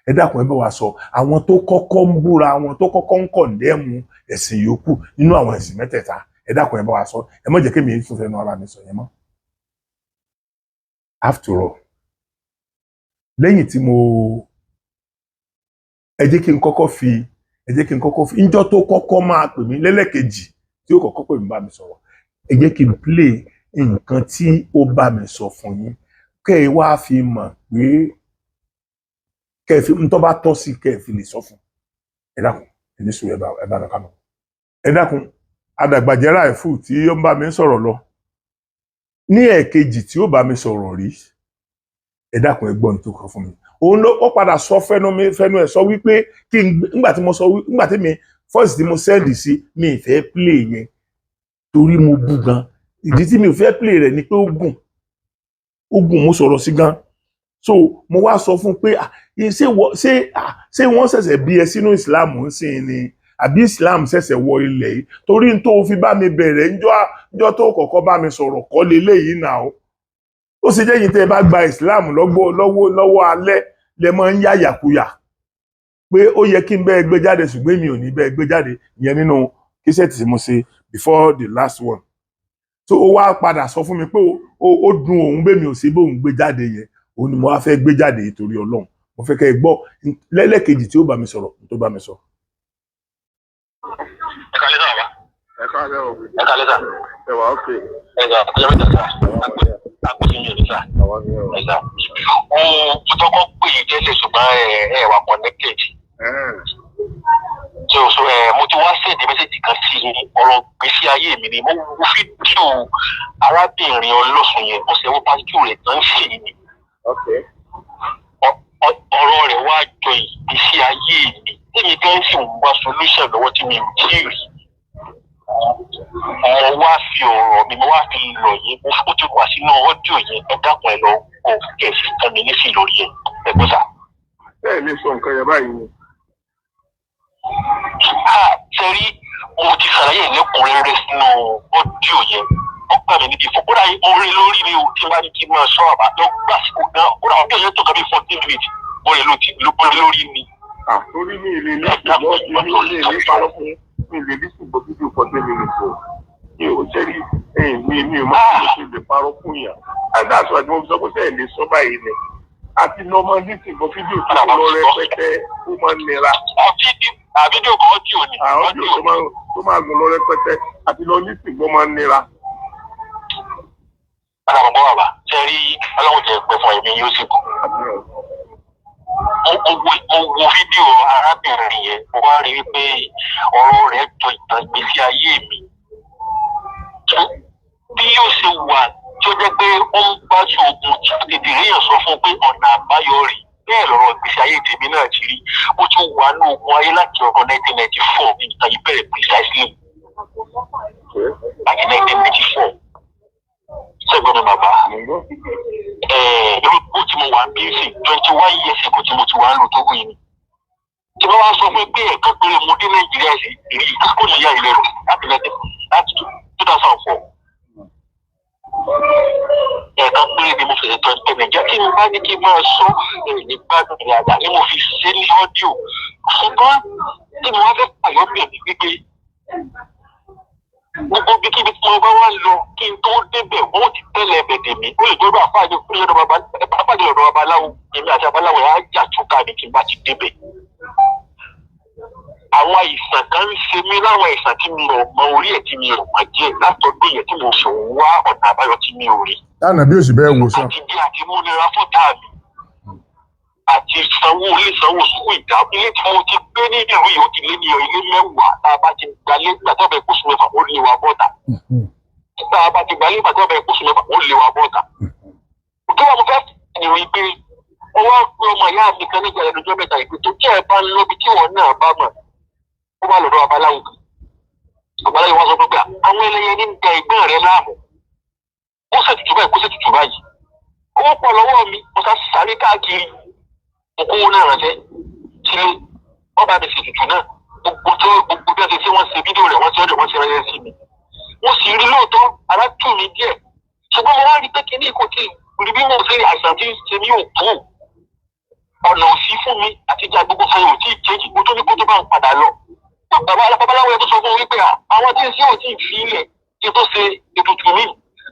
D: Ẹ dákun ẹ bá wa sọ àwọn tó kọ́kọ́ ń búra wọn, tó kọ́kọ́ ń kọ̀ndẹ́mù ẹ̀sìn yòókù nínú àwọn ẹ̀sìn mẹ́tẹ̀ẹ̀ta. Ẹ dákun ẹ bá wa sọ, ẹ má jẹ́ kí èmi tún fẹnu ara mi sọ yẹn mọ́. After all, lẹ́yìn tí ẹ jẹ́ kí n kọ́kọ́ fi ìjọ́ tó kọ́kọ́ máa pè mí lẹ́lẹ́kejì tí ó kọ́kọ́ pè mí bá mi sọ̀rọ̀, ẹ jẹ́ kí n play nǹkan tí ó bá mi sọ fún yín kẹ́ ẹ wá fi mọ̀ pé kẹ́ ẹ fi ń tọ́ bá tọ́ sí kẹ́ ẹ fi lè sọ fún. Ẹ dákun ẹ ní sùúrù, ẹ bá lọ kánú. Ẹ dákun Adàgbàjẹ́ Ráìfù tí ó ń bá mi sọ̀rọ̀ lọ ní ẹ̀ẹ̀kejì tí ó bá mi sọ̀rọ̀ rí, ẹ dákun ẹ gbọ́ ohun tó kọ fún mi. Òun ló ó padà sọ fẹ́nu ẹ̀ sọ wípé kí n nígbà tí mi first tí mo send sí mi ì fẹ́ play yẹn torí mo bú gan. Ìdí tí mi ò fẹ́ play rẹ̀ ni pé ó gùn mo sọ̀rọ̀ sí gan. So mo wá sọ fún pé ṣé wọ́n ṣẹ̀ṣẹ̀ bí ẹ sínú Islam ń sìn ni àbí Islam ṣẹ̀ṣẹ̀ wọ ilẹ̀ yìí, torí n tó fi bá mi bẹ̀rẹ̀ njọ́ tó kọ́kọ́ bá mi sọ̀rọ̀ kọ́ leléyìí náà. Ó sì jẹ́ yìí tẹ́ ẹ bá gba Islam lọ́wọ́ alẹ́ lẹ máa ń yàyàkuyà pé ó yẹ kí n bẹ́ẹ̀ gbé jáde ṣùgbọ́n mi ò ní bẹ́ẹ̀ gbé jáde ìyẹn nínú kíṣẹ́ẹ̀tì tí mo ṣe before the last one. So ó wá padà sọ fún mi pé ó dùn òun bẹ́ẹ̀ mi ò sí bóun gbé jáde yẹn, òun ni mo wá fẹ́ gbé jáde torí Ọlọ́run. Mo fẹ́ kẹ́ ẹ gbọ́ lẹ́lẹ́kejì tí ó bá mi sọ̀rọ̀ tó bá mi sọ.
E: Ẹ kálẹ́ sà bàbá.
C: Ẹ káàlẹ́ o.
E: Ẹ kálẹ́ sà.
C: Ẹ wà ókè.
E: Ẹ sà ọjọ́ mẹ́ta sà. Àpèjì mi ò ní sà. Ẹ sà. Mo tọ́kọ́ pè é tẹ́lẹ̀ ṣùgbọ́n ẹ wà connected. Mo ti wá sẹ́ẹ̀dì mẹ́sẹ̀jì kan sí ọ̀rọ̀ gbèsè ayé mi ni mo wo fídíò arábìnrin ọlọ́sùn yẹn ó sì wọ́n pàṣẹ rẹ̀ tán ṣe ni. Ọ̀rọ̀ rẹ̀ wá jọ ìgbésí ayé mi. Èmi gan sì ń wá solution lọ́wọ́ tí mi ò tí ì rí. Mo wá fi ọ̀rọ̀ mi mo wá fi lọ yẹn ó ti wà sínú ọ́díò yẹn ẹ dákun ẹ lọ kó kẹ̀sì kan mi nísì lórí ẹ̀ ẹ̀gbọ́n sà.
C: Bẹ́ẹ̀ ni sọ nǹkan yẹn báyìí ni.
E: Sẹ́rí mo ti ṣàlàyé lẹ́kùnrẹ́rẹ́ sínú ọ́díò yẹn ó gbà mí níbi ìfọ̀ kódà orin lórí mi ò tí wá ní kí n máa sọ àbá lọ gbà sí kò gan kódà ọ́díò yẹn tó kàn bí 14 minutes orin lórí mi.
C: Torí mi ìlè ní ṣùgbọ́n mi ìlè ní parọ́kùn mi ìlè ní ṣùgbọ́n fídíò 14 minutes o. Mi ò sẹ́rí mi ò máa ń ṣe lè parọ́kùn yàn. Àdáṣọ àti mo sọ pé sẹ́yìn lè sọ báyìí ni. Àti lọ́mọ ní ṣùgbọ́n fídíò tó lọ rẹpẹtẹ ó máa ń nira.
E: Fídíò kan ọ́díò ni.
C: Ọ́díò tó máa gùn lọ rẹpẹtẹ àti lọ ní ṣùgbọ́n máa ń nira.
E: Alábọ̀bọ̀ bàbá sẹ́rí ọlọ́run jẹ́ pẹ́ fún ẹ̀mí yóò sì kù. Mo wo fídíò arábìnrin yẹn mo wá rí wípé ọ̀rọ̀ rẹ̀ jọ ìtàn ìgbésí ayé mi. Bí yóò ṣe wà tí ó jẹ́ pé ó ń bá ṣoògùn tí tètè ríyàn sọ fún pé ọ̀nà àbáyọ rẹ̀ bẹ́ẹ̀ lọ́rọ̀ ìgbésí ayé tèmi náà ti rí mo ti wà ní ogun ayé láti ọdún 1994 ní ìtàn yìí bẹ̀rẹ̀ precisely láti 1994 ṣẹ́gun mi bàbá lórúkọ tí mo wà ń bí sí 21 years ago tí mo ti wà ń lò tó wù yìí tí wọ́n wá sọ fún pé ẹ̀ka péré mo dé Nàìjíríà sí èyí kó lè yá ilé rẹ̀ láti 2004 ẹ̀ka péré ni mo fẹ̀rẹ̀ tọ́ ẹ̀ Nàìjíríà tí mo bá ní kí n máa sọ ní gbádùn ìyàgbá ni mo fi ṣe ní ọ́díò ṣùgbọ́n tí mo wá fẹ́ pàyọ́ bẹ̀ mí wípé gbogbo bí kíbi tí mo bá wá lọ kí n tó débẹ̀ wọ́n ti tẹ́lẹ̀ ẹ̀bẹ̀dẹ̀ mi ó lè dọ́dọ̀ àfáàjọ ọ̀dọ̀ babaláwo èmi àti babaláwo yà á jà túká ní kí n bá ti débẹ̀. Àwọn àìsàn kan ń ṣe mí láwọn àìsàn tí mi ò mọ orí ẹ̀ tí mi ò mọ díẹ̀ látọdún yẹn tí mo fi wá ọ̀nà àbáyọ tí mi ò rí.
D: lánàá bí òsì bẹ́ẹ̀ wò sàn.
E: àti bí àti múnira fọ́tà mi àti sanwó ilé sanwó sùkú ìdá ilé tí mo ti gbé ní ìlú yìí ó ti lé ní ilé mẹ́wàá tá a bá ti gbalé gbàtọ́ bẹ̀ kóṣù mẹ́fà ó lé wa bọ́ta. tá a bá ti gbalé gbàtọ́ bẹ̀ kóṣù mẹ́fà ó lé wa bọ́ta. òkè wa mo fẹ́ ní rí pé ọwọ́ pé ọmọ ìyá mi kan nígbà ẹnujọ́ mẹ́ta ìpè tó kí ẹ bá ń lọ́bi tí wọ́n náà bá mọ̀ ó bá lọ́dọ̀ babaláwo kan. babaláwo wọn sọ pé àwọn ẹlẹ́yẹ ní ń da ẹgbẹ́ rẹ láàmú ó ṣètùtù báyìí kó ṣètùtù báyìí owó pọ̀ lọ́wọ́ mi mo sá sáré káàkiri okòwò náà ránṣẹ́ sílé ọba mi ṣètùtù náà gbogbo bí wọ́n ṣe wọ́n ṣe fídíò rẹ̀ wọ́n ṣe ọ̀dọ̀ wọ́n ṣe ránṣẹ́ sí mi mo sì rí lóòótọ́ ara tù mí díẹ̀ ṣùgbọ́n mo wá rí pé kíní kò tí rí bí mo ṣe àìsàn tí ń ṣe mí ò tó ọ̀nà òsì fún mi àti ìjà gbogbo fún mi ò tí ì kéjì mo tó ní kó tó bá ń padà lọ babaláwo yẹn tó sọ fún mi wípé àwọn tí ń ṣe ò tí ì fi ilẹ̀ kí tó ṣe ètùtù mi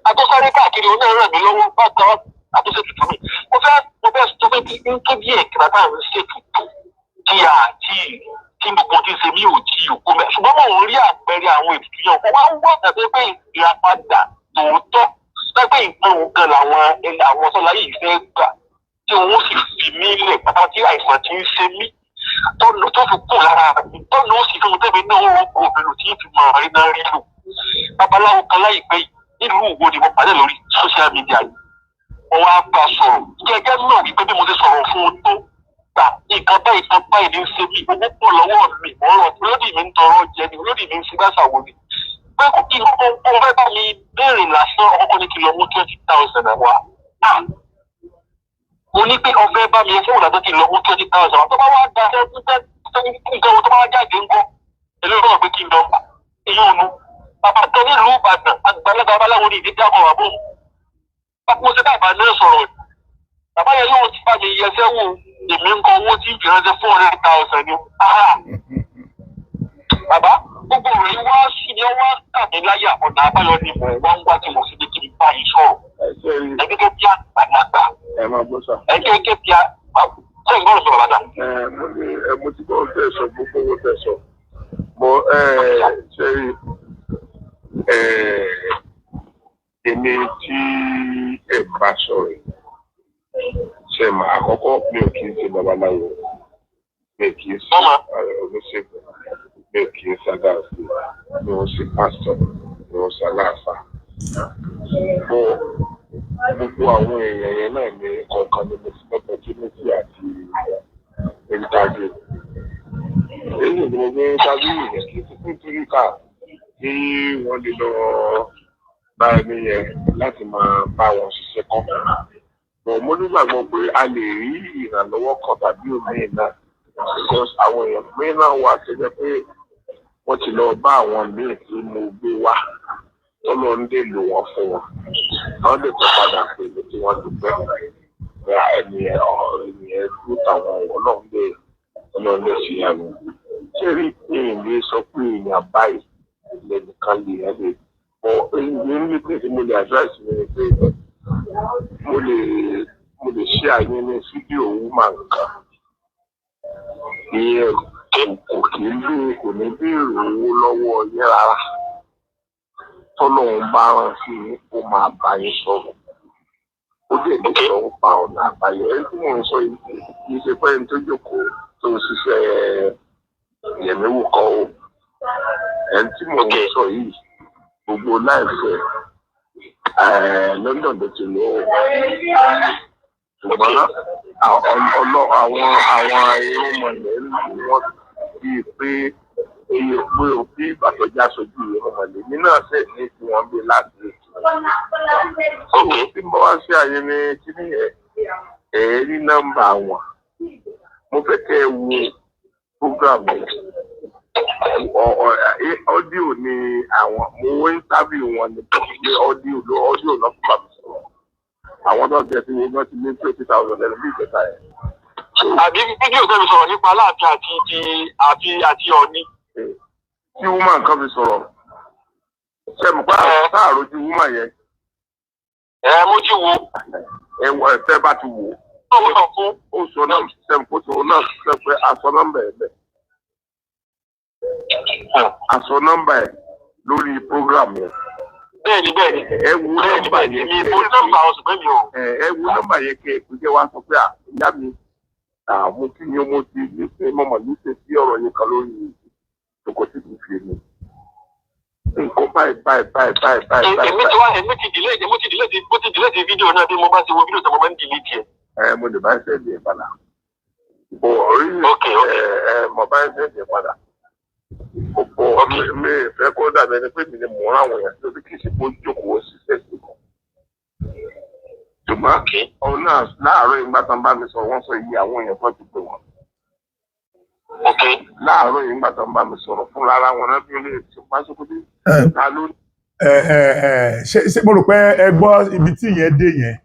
E: àtọ́sáré káàkiri oní ẹ̀rọ mi lọ́wọ́ bá gbà àtúnṣe tuntun mi mo fẹ́ sọ pé kí n tó bí ẹ̀kíra tá à ń ṣètùtù tí gbogbo ti ṣe mí ò tí ì kó mẹ́ ṣùgbọ́n mo ń rí àpẹẹrẹ àwọn ètùtù yẹn kó wá ń wọ́n tàbí pé ìràpadà tòótọ́ pẹ́pẹ́ ìgbọ́n kan làwọn sọ́lá yìí fẹ́ gbà tí wọ́n sì fi mí lẹ̀ pátá tí àìsàn ti ń ṣe mí tọ́nu tó fi kù lára tọ́nu ó sì fún mi tẹ́mi náà wọ́n kó obìnrin tí ì fi máa rí náà rí lò babaláwo kan láìpẹ́ yìí nílùú Òwò ni mo pàdé lórí social media yìí wọ́n wá bá sọ̀rọ̀ gẹ́gẹ́ náà wípé bí mo ti sọ̀rọ̀ fún un tó gbà nǹkan báyìí ní ṣe mí owó pọ̀ lọ́wọ́ mi ọ̀rọ̀ olódì mi ń tọrọ jẹ ni olódì mi ń fi gbàsàwò ni pé kò kí ọmọ fẹ́ bá mi béèrè lásán ọkọ̀ ní kí lọ mú 20,000 wá mo ní pé ọfẹ́ bá mi fún ìdájọ́ kí lọ mú 20,000 wá tó bá wá da nǹkan tó bá wá jáde ńkọ́ èlé ìrọ̀rùn pé kí n lọ èyí ò nu bàbá tó nílùú Ìbàdàn àgbàlagbà babaláwo ní ìdí dákọ̀ wà bóun mo ṣe bàbá náà sọ̀rọ̀ bàbá yẹn lóun ti bá mi yẹsẹ́ wò èmi ń kọ owó tí ìrìnàjò 400,000 ni bàbá gbogbo rẹ̀ wá sí ni wá tàbí láyà ọ̀nà àbáyọ ni mò ń wá ń wá tí mo fi ní kí n bá yìí sọ̀rọ̀ ẹgbẹ́ bí àgbàlagbà ẹgbẹ́ bí ṣé ìgbọ́n sọ̀rọ̀ bàtà.
F: mo ti gbọ́ tẹ̀sán gbogbo owó tẹ̀sán mo ṣe èmi tí ẹ bá sọ̀rọ̀ ṣe mà àkọ́kọ́ mi ò kì í ṣe babaláwo mi ò kì í ṣe oníṣègùn mi ò kì í ṣe adáàfin mi ò ṣe pásítọ̀ mi ò ṣe aláàfáà gbogbo àwọn èèyàn yẹn náà ní kọ̀ọ̀kan ní mo ti lọ́pọ̀ tí mo ti àti ìrìntàjò èyí ni mo gbé dájú ìyẹn kí n tún torí ká kí wọ́n lè lọ bá ẹni yẹn láti máa bá wọn ṣiṣẹ́ kan. Mo nígbàgbọ́ pé a lè rí ìrànlọ́wọ́ kan tàbí òmíì náà because àwọn èèyàn pé náà wà tó jẹ́ pé wọ́n ti lọ bá àwọn míì tí mo gbé wá tọ́lọ́ ń dè lò wọ́n fún wọn. Wọ́n lè tó padà pé mi tí wọ́n dúpẹ́ ènìyàn tó tàwọn ọlọ́run lè ṣe àmì. Ṣé rí èèyàn lè sọ pé èèyàn báyìí lẹ́nìkan lè yẹn lè ní pé tí mo lè advice mi ni pé mo lè ṣe àyè ní fídíò woman kan ìyẹn kò ní béèrè owó lọ́wọ́ yẹn rárá tọ́lọ́run bá rán sí i ó máa bá yín sọ̀rọ̀ ó dẹ̀ lè sọ ń pa ọ̀nà àbáyọ ẹni tí mò ń sọ yìí kì í ṣe pé ẹni tó jókòó tó ń ṣiṣẹ́ ìyẹ̀míwò kan o ẹni tí mò ń sọ yìí gbogbo láìpẹ́ London ló ti lọ ṣùgbọ́n àwọn irúnmọlẹ̀ wọ́n fi pé bí ìbàdọ́jà sojú irúnmọlẹ̀ mi náà ṣe ní tí wọ́n gbé láti tí mo wá ṣe àyè ní kíní rí nọ́mbà wọn mo fẹ́ kẹ́ ẹ wo program ọ́díò ní àwọn mo wọ interview wọn ní ọ́díò lọ́kùnrin àbí sọ̀rọ̀ àwọn tó ń tẹ̀ sí wọ́n ti ní 20,000 ẹ̀rọ bí ìgbẹ́ta ẹ̀.
E: àbí fídíò tẹ́mi sọ̀rọ̀ nípa Aláàfin àti Ọọ̀ni.
F: tí woman kan fi sọ̀rọ̀ ṣẹ́mu pa sáàrójú woman yẹn.
E: mo ti wo.
F: ẹ̀fẹ́ bá ti wò ó sọ náà ṣẹ́mu kó sọ náà ṣe pé aṣọ nọ́mbà ẹ̀ bẹ̀. aṣọ nọ́mbà ẹ̀ lórí program yẹn.
E: bẹ́ẹ̀ni
F: ẹ wo nọ́mbà yẹn
E: mi mo nọ́mbà ọsùn pé mi ò.
F: ẹ wo nọ́mbà yẹn kẹ ìpínlẹ̀ wa sọ pé ìyá mi mo kí ni mo ti ní pé mọ̀mọ́ ní ṣe sí ọ̀rọ̀ yẹn kan lórí ìjókòó tí kì í fi mi. nǹkan báyìí.
E: èmi ti delete fídíò náà bí mo bá ti wo fídíò tó mo máa ń delete ẹ.
F: mo lè bá ń sẹ́ẹ̀dì ẹ̀ padà. orí mo bá ń sẹ́ẹ̀dì ẹ̀ padà. mi fẹ́ kó dàbí ẹni pé mi ni mò ń ráwọn èèyàn tó kì í ṣe kó jókòó ṣiṣẹ́ sí kan. ṣùgbọ́n òun náà láàárọ̀ ìgbà tán bá mi sọ̀rọ̀ wọ́n sọ iye àwọn èèyàn tó ti pè wọ́n. láàárọ̀ ìgbà tán bá mi sọ̀rọ̀ fún rárá wọn náà bí ó lè ṣe pásókòdé ta ló.
D: ṣé mo rò pé ẹ gbọ́ ibi tí ìyẹn dé yẹn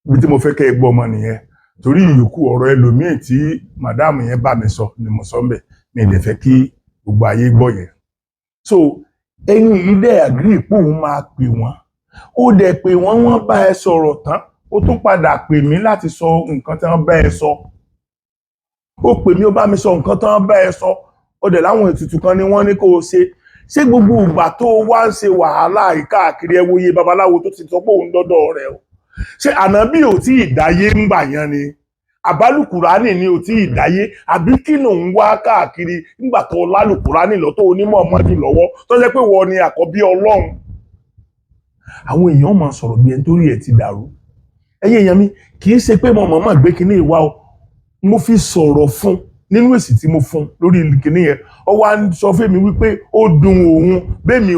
D: ibi tí mo fẹ́ kẹ́ ẹ gbọ́ ọmọ nìyẹn torí ìyókù ọ̀rọ̀ ẹlòmíì tí màdáàmù yẹn bá mi sọ ni mo sọ ń bẹ̀ mi lè fẹ́ kí gbogbo ayé gbọ́ yẹn. so ẹ̀yin yìí dẹ̀ àgírí pé òun máa pè wọ́n ó dẹ̀ pé wọ́n bá ẹ sọ̀rọ̀ tán ó tún padà pè mí láti sọ nǹkan tí wọ́n bá ẹ sọ ó pè mí ó bá mi sọ nǹkan tí wọ́n bá ẹ sọ ó dẹ̀ láwọn ètùtù kan ni wọ́n ní kó o ṣe gbogbo ìgbà tó wá ń ṣe wàhálà káàkiri ẹ wòye babaláwo tó ti sọ pé òun dọ́dọ̀ rẹ o ṣé ànábì ò tí ì dáyé ń gbà yan ni àbálùkùránì ni ò tí ì dáyé àbí kí ló ń wá káàkiri nígbà tó lálùkùránì lọ tó onímọ̀ ọmọdé lọ́wọ́ tó jẹ́ pé wọ́n ni àkọ́bí ọlọ́run. àwọn èèyàn máa sọ̀rọ̀ bí ẹni torí ẹ̀ ti dàrú ẹ̀yin èèyàn mi kì í ṣe pé mo mọ̀ọ́mọ̀ gbé kinní ìwá o mo fi sọ̀rọ̀ fún nínú èsì tí mo fún lórí kinní yẹn ó wá sọ fún mi wípé ó dùn òun bẹ́ẹ̀mi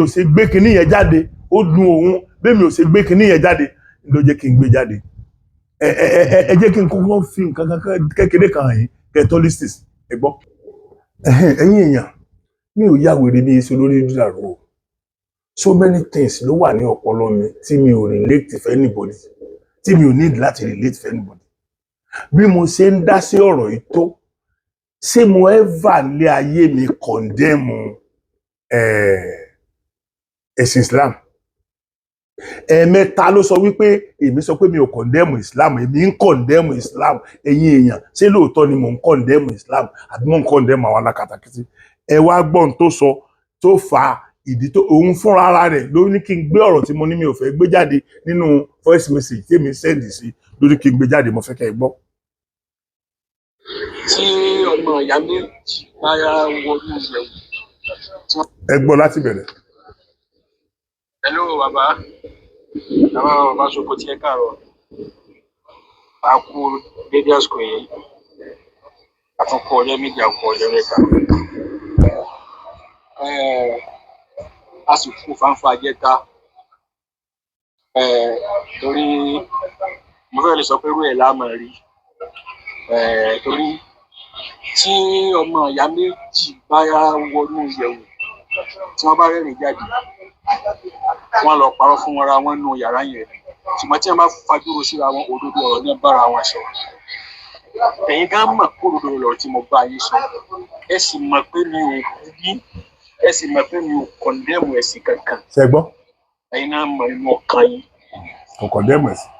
D: ò ṣe gbé kinní yẹn jáde ó dùn òun bẹ́ẹ̀mi ò ṣe gbé kinní yẹn jáde ló jẹ́ kí n gbé jáde ẹ jẹ́ kí n kọ́kọ́ fi nǹkan kékeré kan hàn yín kẹtọ́lísìs ẹ gbọ́ ẹ̀yin èèyàn mi ò yá wèrè bí èso lórí dídàrú o so many things ló wà ní ọpọlọ mi tí mi ò relate for anybody tí mi ò need láti relate for anybody bí mo ṣe ń dá sí ọ̀rọ̀ yìí tó ṣé mo ever lé ayé mi condemn ẹ̀sìn Islam ẹ̀ẹ̀mẹ́ta ló sọ wípé èmi sọ pé mi ò condemn Islam èmi ń condemn Islam ẹ̀yin èèyàn ṣé lóòótọ́ ni mò ń condemn Islam àbí mò ń condemn àwọn alákatakítí ẹ wá gbọ́n tó sọ tó fa ìdí tó òun fúnra ara rẹ̀ ló ní kí n gbé ọ̀rọ̀ tí mo ní mi ò fẹ́ gbé jáde nínú voice message tí èmi send sí lórí kí n gbé jáde mo fẹ́ kẹ́ ẹ gbọ́.
E: tí ọmọ ìyá méjì báyà wọnú ìyẹ̀wò.
D: ẹ gbọ́ láti bẹ̀rẹ̀.
E: hello bàbá bàbá sọkò tí ẹ káàárọ̀ a kú dédé àsìkò yìí àtúnkọ ọjọ́ méjì àkọ ọjọ́ mẹ́ta a sì kú fáńfà jẹta torí mo fẹ́ lè sọ pé irú ẹ̀ láàmú rí torí tí ọmọ ìyá méjì báyà wọnú ìyẹ̀wò tí wọ́n bá rẹ́rìn jáde wọ́n lọ parọ́ fún wọn ra wọn nù yàrá yẹn ṣùgbọ́n tí wọ́n bá fajúro síra wọn òdodo ọ̀rọ̀ ní bára wọn sọ ẹ̀yin gan mọ̀ kó òdodo ọ̀rọ̀ tí mo bá yín sọ ẹ sì mọ̀ pé mi ò yí ẹ sì mọ̀ pé mi ò kọ̀ndẹ́mù ẹ̀sìn kankan.
D: ṣe gbọ́.
E: ẹ̀yin náà mọ̀ inú ọkàn yín.
D: kò kọ̀ndẹ́mù ẹ̀sìn.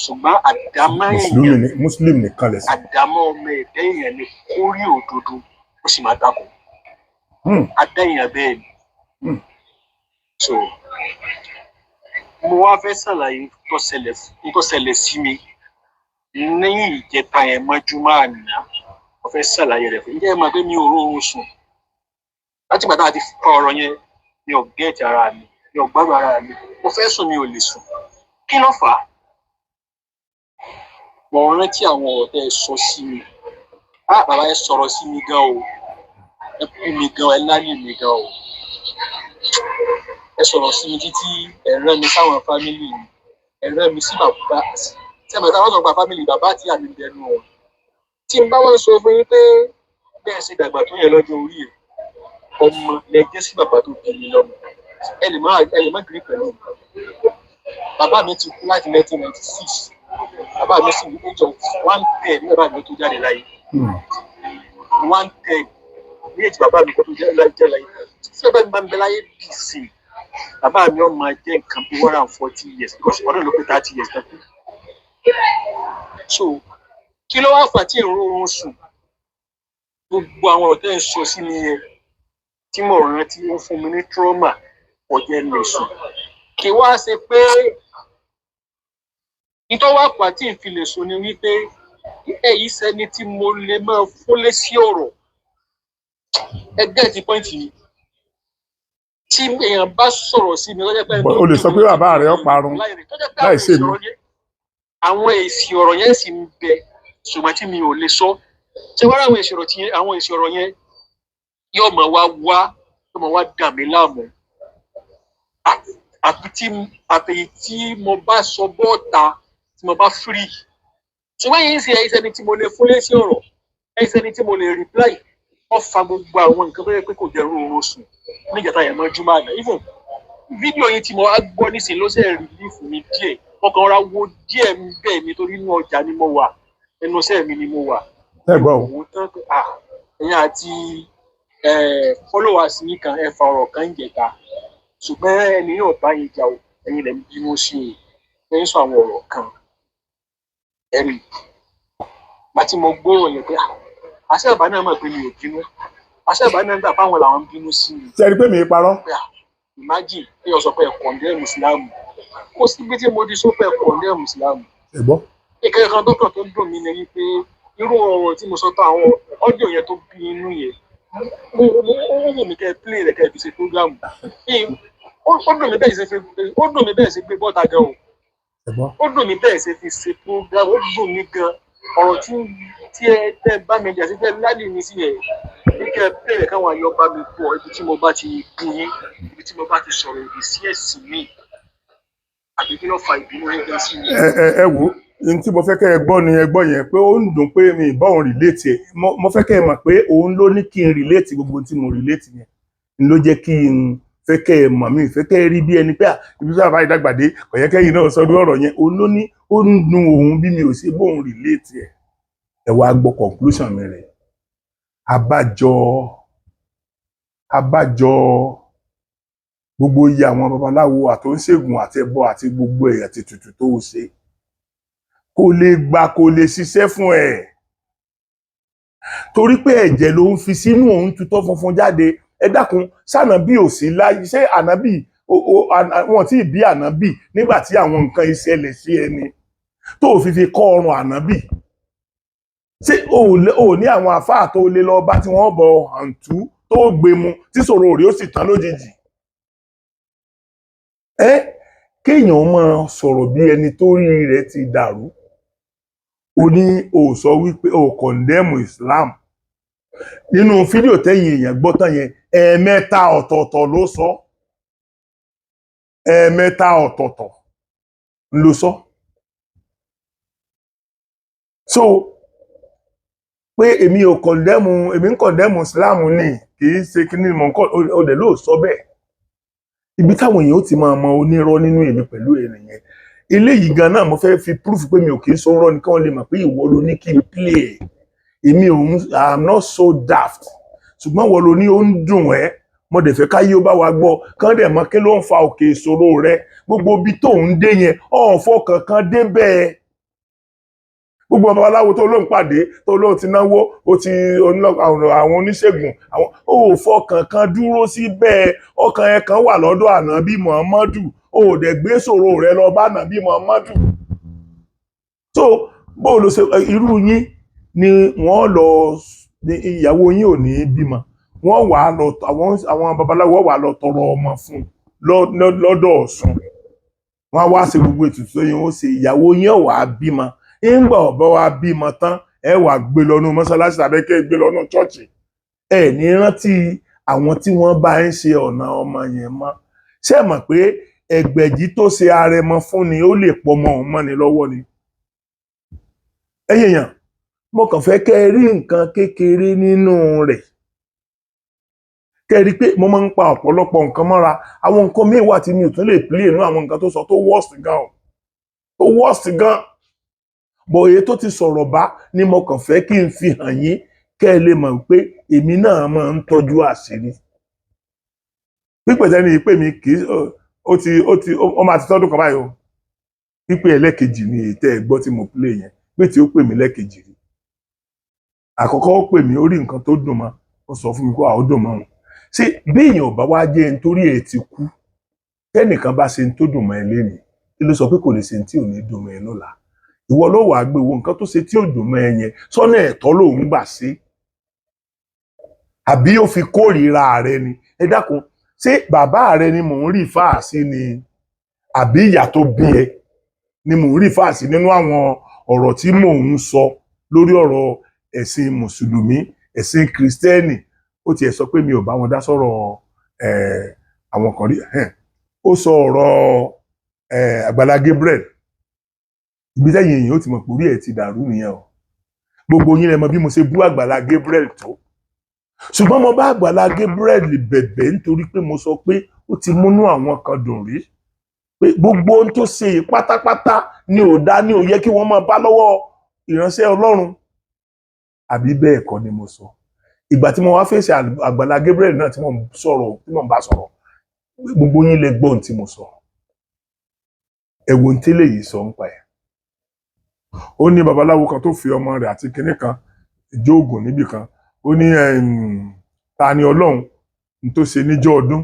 E: ṣùgbọ́n àdámọ́ èèyàn
D: mùsùlùmí nìkan lẹ̀sìn.
E: àdámọ́ ọmọ ẹ̀dá èèyàn ni kó rí òdodo ó sì máa dákò. adá èèyàn bẹ́ẹ̀ ni. so mo wá fẹ́ ṣàlàyé tó ṣẹlẹ̀ sí mi ní ìjẹta yẹn mọ́júmọ́ àná mo fẹ́ ṣàlàyé rẹ̀ fún ǹjẹ́ ẹ máa pé mi ò rọrùn sùn láti gbàdá àti fa ọ̀rọ̀ yẹn mi ò gẹ́ẹ̀tì ara mi mi ò gbádùn ara mi mo fẹ́ sùn mi ò lè sùn kí ló fà á
G: mo rántí àwọn ọ̀rọ̀ tẹ́ ẹ sọ sí mi bàbá ẹ sọ̀rọ̀ sí mi gan o ẹ kú mi gan ẹ láyé mi gan o ẹ sọ̀rọ̀ sí mi títí ẹ rán mi sáwọn fámìlì mi ẹ rán mi sí bàbá sẹ́mi táwọn sọ̀rọ̀ pa fámìlì bàbá àti àmì ìdẹnu wọn tí n bá wọn sọ fún yín pé bẹ́ẹ̀ ṣe dàgbà tó yẹ lọ́jọ́ orí ẹ̀ ọmọ lẹ́jẹ́ sí bàbá tó bí mi lọ́mọ ẹ lè má gírí pẹ̀lú bàbá mi ti kú láti 1996 bàbá mi sì ní age of 110 ní bàbá mi tó jáde láyé 110 ní èjì bàbá mi kó tó jáde láyé tí bàbá mi bá ń bẹ láyé bì sí bàbá mi ó máa jẹ́ nǹkan bí 140 years because ọdún ló pé 30 years tẹ́kù so kí ló wá fà tí èrò oorun sùn gbogbo àwọn ọ̀tẹ́ ń sọ sí mi yẹn tí mo rántí ó fún mi ní trauma ọ̀jẹ̀ lè sùn kí wá ṣe pé nítorí wá pa tí n fi lè sùn ni wípé èyí sẹ́ni tí mo lè máa fúnlé sí ọ̀rọ̀ ẹgbẹ́ ti pọ́ìntì yìí tí èèyàn bá sọ̀rọ̀ sí mi lọ́jọ́ pé
D: o lè sọ pé bàbá rẹ̀ ó parun láì ṣe mi
G: àwọn èsì ọ̀rọ̀ yẹn sì ń bẹ ṣùgbọ́n tí mi ò lè sọ ṣé wọ́n ráwọn èsì ọ̀rọ̀ yẹn yóò máa wá dà mí láàmú àfi tí mo bá sọ bọ́ọ̀ta tí mo bá free ṣùgbọ́n yìí ń ṣe ẹ̀yìn tí mo lè fún lé sí ọ̀rọ̀ ẹ̀yìn tí mo lè reply ó fa gbogbo àwọn nǹkan tó yẹ pé kò jẹ́ rúurú sùn níjàtá yẹn mọ́ jùmọ̀ àná even fídíò yìí tí mo wá gbọ́ nísìnyí ló ṣe relief mi díẹ̀ ọkàn ọ̀rá wo díẹ̀ bẹ́ẹ̀ nítorí inú ọjà ni mo wà ẹnu iṣẹ́ mi ni mo wà. òun tán pé ẹ̀yin àti followers mi kan ẹ fa ọ̀rọ̀ kan ń jẹta ṣùgbọ́n ẹni yóò bá yín jà o ẹ̀yin lè bínú sí i ẹ̀yin sọ àwọn ọ̀rọ̀ kan ẹ̀rì àti mo gbọ́rọ̀ yẹn pé àṣẹ ìbá náà mọ̀ pé mi ò bínú àṣẹ ìbá náà gbà fáwọn làwọn ń bínú sí i.
D: ṣe é rí pé mi parọ́.
G: imagine pé o sọ pé condemn Islam kó síbi tí mo di sọ pé condemn Islam.
D: ẹ̀gbọ́n.
G: ìkẹyẹ kan dọ́kàn tó dùn mí ni wípé irú ọ̀rọ̀ tí mo sọ tó àwọn ọ́díò yẹn tó bí inú yẹn ó wù mí kẹ́ play rẹ̀ kẹ́ fi ṣe program ó dùn mí bẹ́ẹ̀ ṣe gbé bọ́ta gan o ó dùn mí bẹ́ẹ̀ ṣe fi ṣe program ó dùn mí gan ọ̀rọ̀ tí ẹ tẹ́ bá mi jà sí fẹ́ lálẹ́ mi sí ẹ̀ ní kẹ́ play rẹ̀ káwọn ayọ̀ bá mi pọ̀ ibi tí mo bá ti bú yín ibi tí mo bá ti sọ̀rọ̀ òdì sí ẹ̀sìn mi àbí kí ló fa ìbínú yẹn gan sí mi.
D: ẹ wo n tí mo fẹ́ kẹ́ ẹ gbọ́ ni ẹ gbọ́ yẹn pé ó ń dùn pé mi ìbá òun relate ẹ̀ mo fẹ́ kẹ́ ẹ mọ̀ pé òun ló ní kí n relate gbogbo tí mo relate yẹn n ló jẹ́ kí n fẹ́ kẹ́ ẹ mọ̀ mi fẹ́ kẹ́ ẹ rí bí ẹni pé ibi tí àbá ìdàgbàdé kò yẹ kẹ́yìn náà sọdún ọ̀rọ̀ yẹn òun ló ní ó ń dùn òun bí mi ò ṣe bóun relate ẹ̀ ẹ wá gbọ́ conclusion mi rẹ̀ abájọ gbogbo iye àwọn babaláwo àtòǹṣègùn àti ẹbọ àti gbogbo ẹ̀yà ti tutù tó ṣe kò lè gbà kò lè ṣiṣẹ́ fún ẹ̀ torí pé ẹ̀jẹ̀ ló ń fi sínú òun tutọ́ funfun jáde ẹ dákun sànàbí ò sí láyé ṣé ànábì wọn tí ì bí ànábì nígbà tí àwọn nǹkan ìṣẹ̀lẹ̀ sí ẹni tó fi kọ́ ọrùn ànábì ṣé ò ní àwọn àfáà tó lè lọ bá tí wọ́n bọ àǹtú tó gbé mu tí sọ̀rọ̀ òrí ó sì tán lójijì kéèyàn máa sọ̀rọ̀ bí ẹni tó rí rẹ̀ ti dàrú ó ní ó sọ wípé ó condemn Islam nínú fídíò tẹ́yìn èèyàn gbọ́ tán yẹn ẹ̀ẹ̀mẹ́ta ọ̀tọ̀ọ̀tọ̀ ló sọ ẹ̀ẹ̀mẹ́ta ọ̀tọ̀ọ̀tọ̀ ló sọ so pé èmi ò condemn èmi ń condemn Islam ní kì í ṣe kí ni mọ̀ nǹkan ó dẹ̀ ló sọ bẹ́ẹ̀ ibi táwọn èèyàn ó ti máa mọ onírọ́ nínú èmi pẹ̀lú ènìyàn eléyìí gan náà mo fẹ́ fi proof pé mi ò kì í sọ rọ́ ni kí wọ́n lè mọ̀ pé ìwọ ló ní kí n play èmi ò I'm not so daft ṣùgbọ́n wọ́n ló ní ó ń dùn ẹ́ mo dẹ̀ fẹ́ káyé ó bá wa gbọ́ kán dẹ̀ mọ̀ kí ló ń fa òkè ìṣòro rẹ gbogbo ibi tó ń dé yẹn ọ̀fọ̀ kankan dé bẹ́ẹ̀ gbogbo babaláwo tó ló ń pàdé tó ló ti náwó ó ti àwọn oníṣègùn àwọn òfò kankan dúró sí bẹ́ẹ̀ ọkàn ẹ̀ kan wà lọ́dọ̀ ànábì Muhammadu ó dẹ̀ gbé ṣòro rẹ lọ bá ànábì Muhammadu so bó ló ṣe irú yín ni wọ́n lọ ìyàwó yín ò ní bímọ wọ́n wà lọ àwọn babaláwo wà lọ tọrọ ọmọ fún lọ́dọ̀ Ọ̀ṣun wọ́n wá ṣe gbogbo ètùtù yín ó ṣe ìyàwó yín ó wá bímọ ńgbà ọ̀bọ wa bímọ tán ẹ wà gbé lọ́nu mọ́sálásí tàbí kẹ́ gbé lọ́nu chọ́ọ̀chì ẹ ní rántí àwọn tí wọ́n bá ń ṣe ọ̀nà ọmọ yẹn mọ́ ṣé mọ̀ pé ẹgbẹ̀jì tó ṣe arẹmọ fún ni ó lè pọmọ òun mọ́ni lọ́wọ́ ni. ẹ̀yin èèyàn mo kàn fẹ́ kẹ́ ẹ rí nǹkan kékeré nínú rẹ̀ kẹ́ ẹ rí pé mo máa ń pa ọ̀pọ̀lọpọ̀ nǹkan mọ́ra àwọn nǹkan míì wà tí mi ò tún lè play nínú àwọn nǹkan tó sọ tó worst gan o tó worst gan bọ̀ èyí tó ti sọ̀rọ̀ bá ni mo kàn fẹ́ kí n fi hàn yín kẹ́ ẹ lè mọ̀ pé èmi náà máa ń tọ́jú àṣírí pípẹ́ tẹ́ni pé mi kì í ó máa ti tọ́dún kan báyìí o pípẹ́ ẹlẹ́kejì ni ètẹ́ ẹ̀gbọ́ tí mo play yẹn pé tí ó pè mí lẹ́kejì rí àkọ́kọ́ ó pè mí ó rí nǹkan tó dùn mọ́ ó sọ fún mi kó àwọn dùn mọ́ òun ṣé bí èèyàn ò bá wá jẹ́ nítorí ẹ̀ ti kú tẹ́nìkan bá ṣe ń tó dùn mọ́ ẹ lénìí kí ló sọ pé kò lè ṣe tí ò ní dùn mọ́ ẹ lọ́la ìwọ ló wàá gbé wo nǹkan tó ṣe tí ò dùn mọ́ ẹ yẹn sọ́nà ẹ̀tọ́ lòun gbà sí àbí ó fi kórìíra rẹ ni ẹ dákun ṣé bàbá rẹ ni mò ń rí fáàsì ni àbí ìyá tó bí ẹ ni mò ń rí fáàsì nínú àwọn ọ̀rọ̀ tí mò ń sọ lórí ọ̀rọ̀ ẹ̀sìn mùsùlùmí ẹ̀sìn kìrìsìtẹ́nì ó tiẹ̀ sọ pé mi ò bá wọn dá sọ̀rọ̀ àwọn kan rí ó sọ ọ̀rọ̀ Àgbàlá Gabriel ibi tẹ́yìn èèyàn ó ti mọ̀ pé orí ẹ̀ ti dàrú nìyẹn o gbogbo yín lẹ mọ̀ bí mo ṣe bú Àgbàlá Gabriel tó ṣùgbọ́n mo bá Àgbàlá Gabriel bẹ̀bẹ̀ nítorí pé mo sọ pé ó ti múnú àwọn kan dùn rí pé gbogbo ohun tó ṣe yìí pátápátá ni ò dá ní ò yẹ kí wọ́n máa bá lọ́wọ́ ìránṣẹ́ Ọlọ́run àbí bẹ́ẹ̀ kọ́ ni mo sọ ìgbà tí mo wá fèsì Àgbàlá Gabriel náà tí mo ń bá sọ̀rọ̀ gbogbo yín lè gbọ́ ohun tí mo sọ ẹ̀wọ̀n tẹ́lẹ̀ yìí sọ ń pa ẹ̀ ó ní babaláwo kan tó fi ọmọ rẹ̀ àti kinní kan ìjóògùn níbì kan ó ní ta ni Ọlọ́run tó ṣe níjọ́ ọdún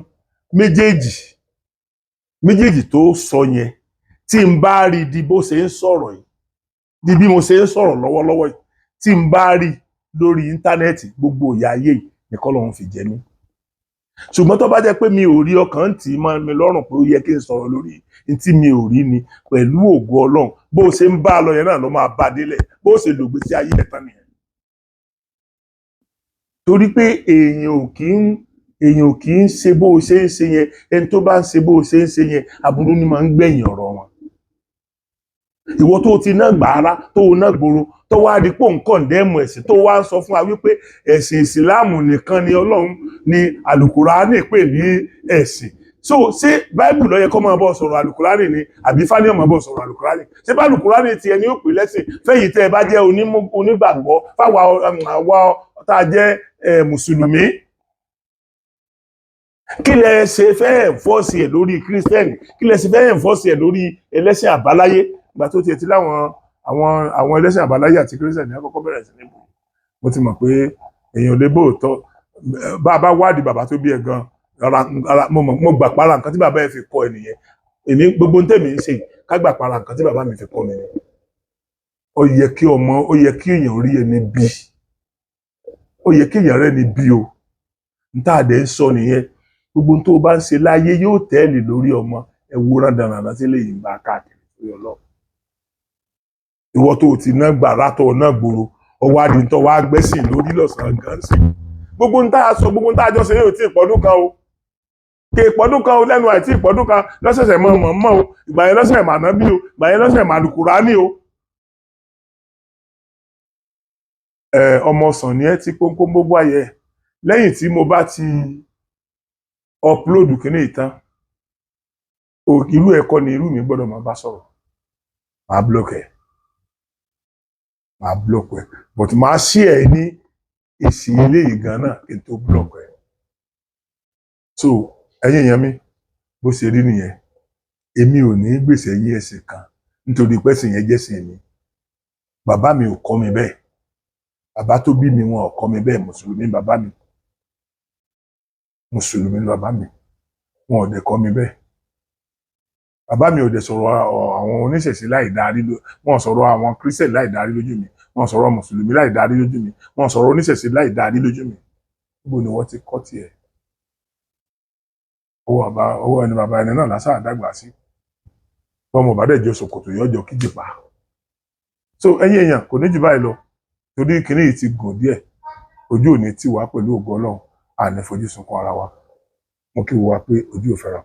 D: méjèèjì tó sọ yẹn tí n bá rí di bó ṣe ń sọ̀rọ̀ yìí di bí mo ṣe ń sọ̀rọ̀ lọ́wọ́lọ́wọ́ yìí tí n bá rí lórí íńtánẹ́ẹ̀tì gbogbo ìyà ayé yìí nìkan lòun fi jẹ mí ṣùgbọ́n tó bá jẹ́ pé mi ò rí ọkàn tì í mọ́ mi lọ́rùn pé ó yẹ kí n sọ̀rọ̀ lórí tí mi ò rí ni pẹ̀lú ògo Ọlọ́run bó ṣe ń bá a lọ yẹn náà ló máa bá a délẹ̀ bó ṣe lògbé sí ayé ẹ̀ tán nìyẹn torí pé èèyàn ò kì í ṣe bó ṣe ń ṣe yẹn ẹni tó bá ń ṣe bó ṣe ń ṣe yẹn aburú ni máa ń gbẹ̀yìn ọ̀rọ̀ wọn ìwọ tó ti ná gbàrà tó ná gbòòrò tó wá di pò ń kọ̀ǹdẹ́mù ẹ̀sìn tó wá ń sọ fún wa wípé ẹ̀sìn ìsìláàmù nìkan ni Ọlọ́run ni àlùkùránì pè ní ẹ̀sìn so ṣé báìbù ló yẹ kó máa bọ̀ sọ̀rọ̀ àlùkùránì ni àbí fáni ó máa bọ̀ sọ̀rọ̀ àlùkùránì ṣé bá àlùkùránì tiẹ̀ ni ó pè lẹ́sìn fẹ́yìí tẹ́ ẹ bá jẹ́ onígbàgbọ́ fáwa tá a jẹ́ mùsùlùmí kí lẹ ṣe fẹ́ ẹ̀fọ́sì ẹ̀ lórí kírísítẹ́nì kí lẹ ṣe fẹ́ ẹ̀fọ́sì ẹ̀ lórí ẹlẹ́sìn àbáláyé ìgbà tó tiẹ̀ ti láwọn àwọn ẹlẹ́sìn àbáláyé àti kírísítẹ́nì àkọ́kọ́ bẹ̀rẹ̀ sí ní bò mo ti mọ̀ pé èèyàn lè bò tọ́ bá a bá wádìí bàbá tó bí ẹ gan mo gbà para nǹkan tí bàbá ẹ fi kọ́ ẹ nìyẹn èmi gbogbo ń tẹ̀mí ń ṣe ká gbà para nǹkan tí bàbá mi fi kọ́ mi nìyẹn ó yẹ kí èèyàn rí ẹni bí ó yẹ kí èèyàn rẹ ni bí o n tá a dẹ̀ ń sọ nìyẹn gbogbo tó o bá ń ṣe láyé yóò tẹ́ẹ̀lì lórí ọmọ ẹ̀wòrán dandan tí lè yìn bá káàkiri lórí Ọlọ́run ìwọ tó o ti ná gbàrà tó o ná gbòòrò ọwọ́ adìntọ́ wa gbẹ́sìn lórí lọ́sàn-án gan sí gbogbo ń tá a sọ gbogbo ń tá a jọ ṣe yóò tí ìpọ́dún kan o kí ìpọ́dún kan o lẹ́nu àìtí ìpọ́dún kan lọ́sẹ̀sẹ̀ mọ́ o ìgbà yẹn lọ́sẹ̀ mà nábì o ìgbà yẹn lọ́sẹ̀ mà lùkùránì o ọmọ ọsàn ni ẹ ti pọ́npọ́n gbogbo ayẹ lẹ́yìn tí mo bá ti upload kíní ìtàn irú ẹ̀kọ́ ni irú mi gbọ́dọ̀ máa bá sọ̀rọ̀ máa block ẹ̀ but máa ṣí ẹ̀ ní èsì eléyìí gan náà kí n tó block ẹ̀ so ẹ̀yin èèyàn mi bó ṣe rí nìyẹn èmi ò ní gbèsè yí ẹ̀sìn kan nítorí pẹ́sìn yẹn jẹ́sìn mi bàbá mi ò kọ́ mi bẹ́ẹ̀ bàbá tó bí mi wọn ò kọ́ mi bẹ́ẹ̀ mùsùlùmí bàbá mi mùsùlùmí bàbá mi wọn ò dẹ̀ kọ́ mi bẹ́ẹ̀ bàbá mi ò dẹ̀ sọ̀rọ̀ àwọn oníṣẹ̀ṣe láì dárí wọn sọ̀rọ̀ àwọn kírísítẹ̀nì láì dárí lójú mi wọn sọ̀rọ̀ mùsùlùmí láì dárí lójú mi wọn sọ̀rọ̀ oníṣẹ̀ṣe láì dárí lójú mi níbo ni wọ́n ti kọ́ tiẹ̀ owó ẹni bàbá ẹni náà lásán àdágbà sí bọ́mọ bá dẹ̀ jẹ́ ṣòkòtò yọjọ́ kíjìpá so ẹ̀yin èèyàn kò ní jù báyìí lọ torí kinní yìí ti gùn díẹ̀ ojú ò ní tì wá pẹ̀lú ògo Ọlọ́run àní fojú sunkún ara wa mo kí wa pé ojú ò fẹ́ra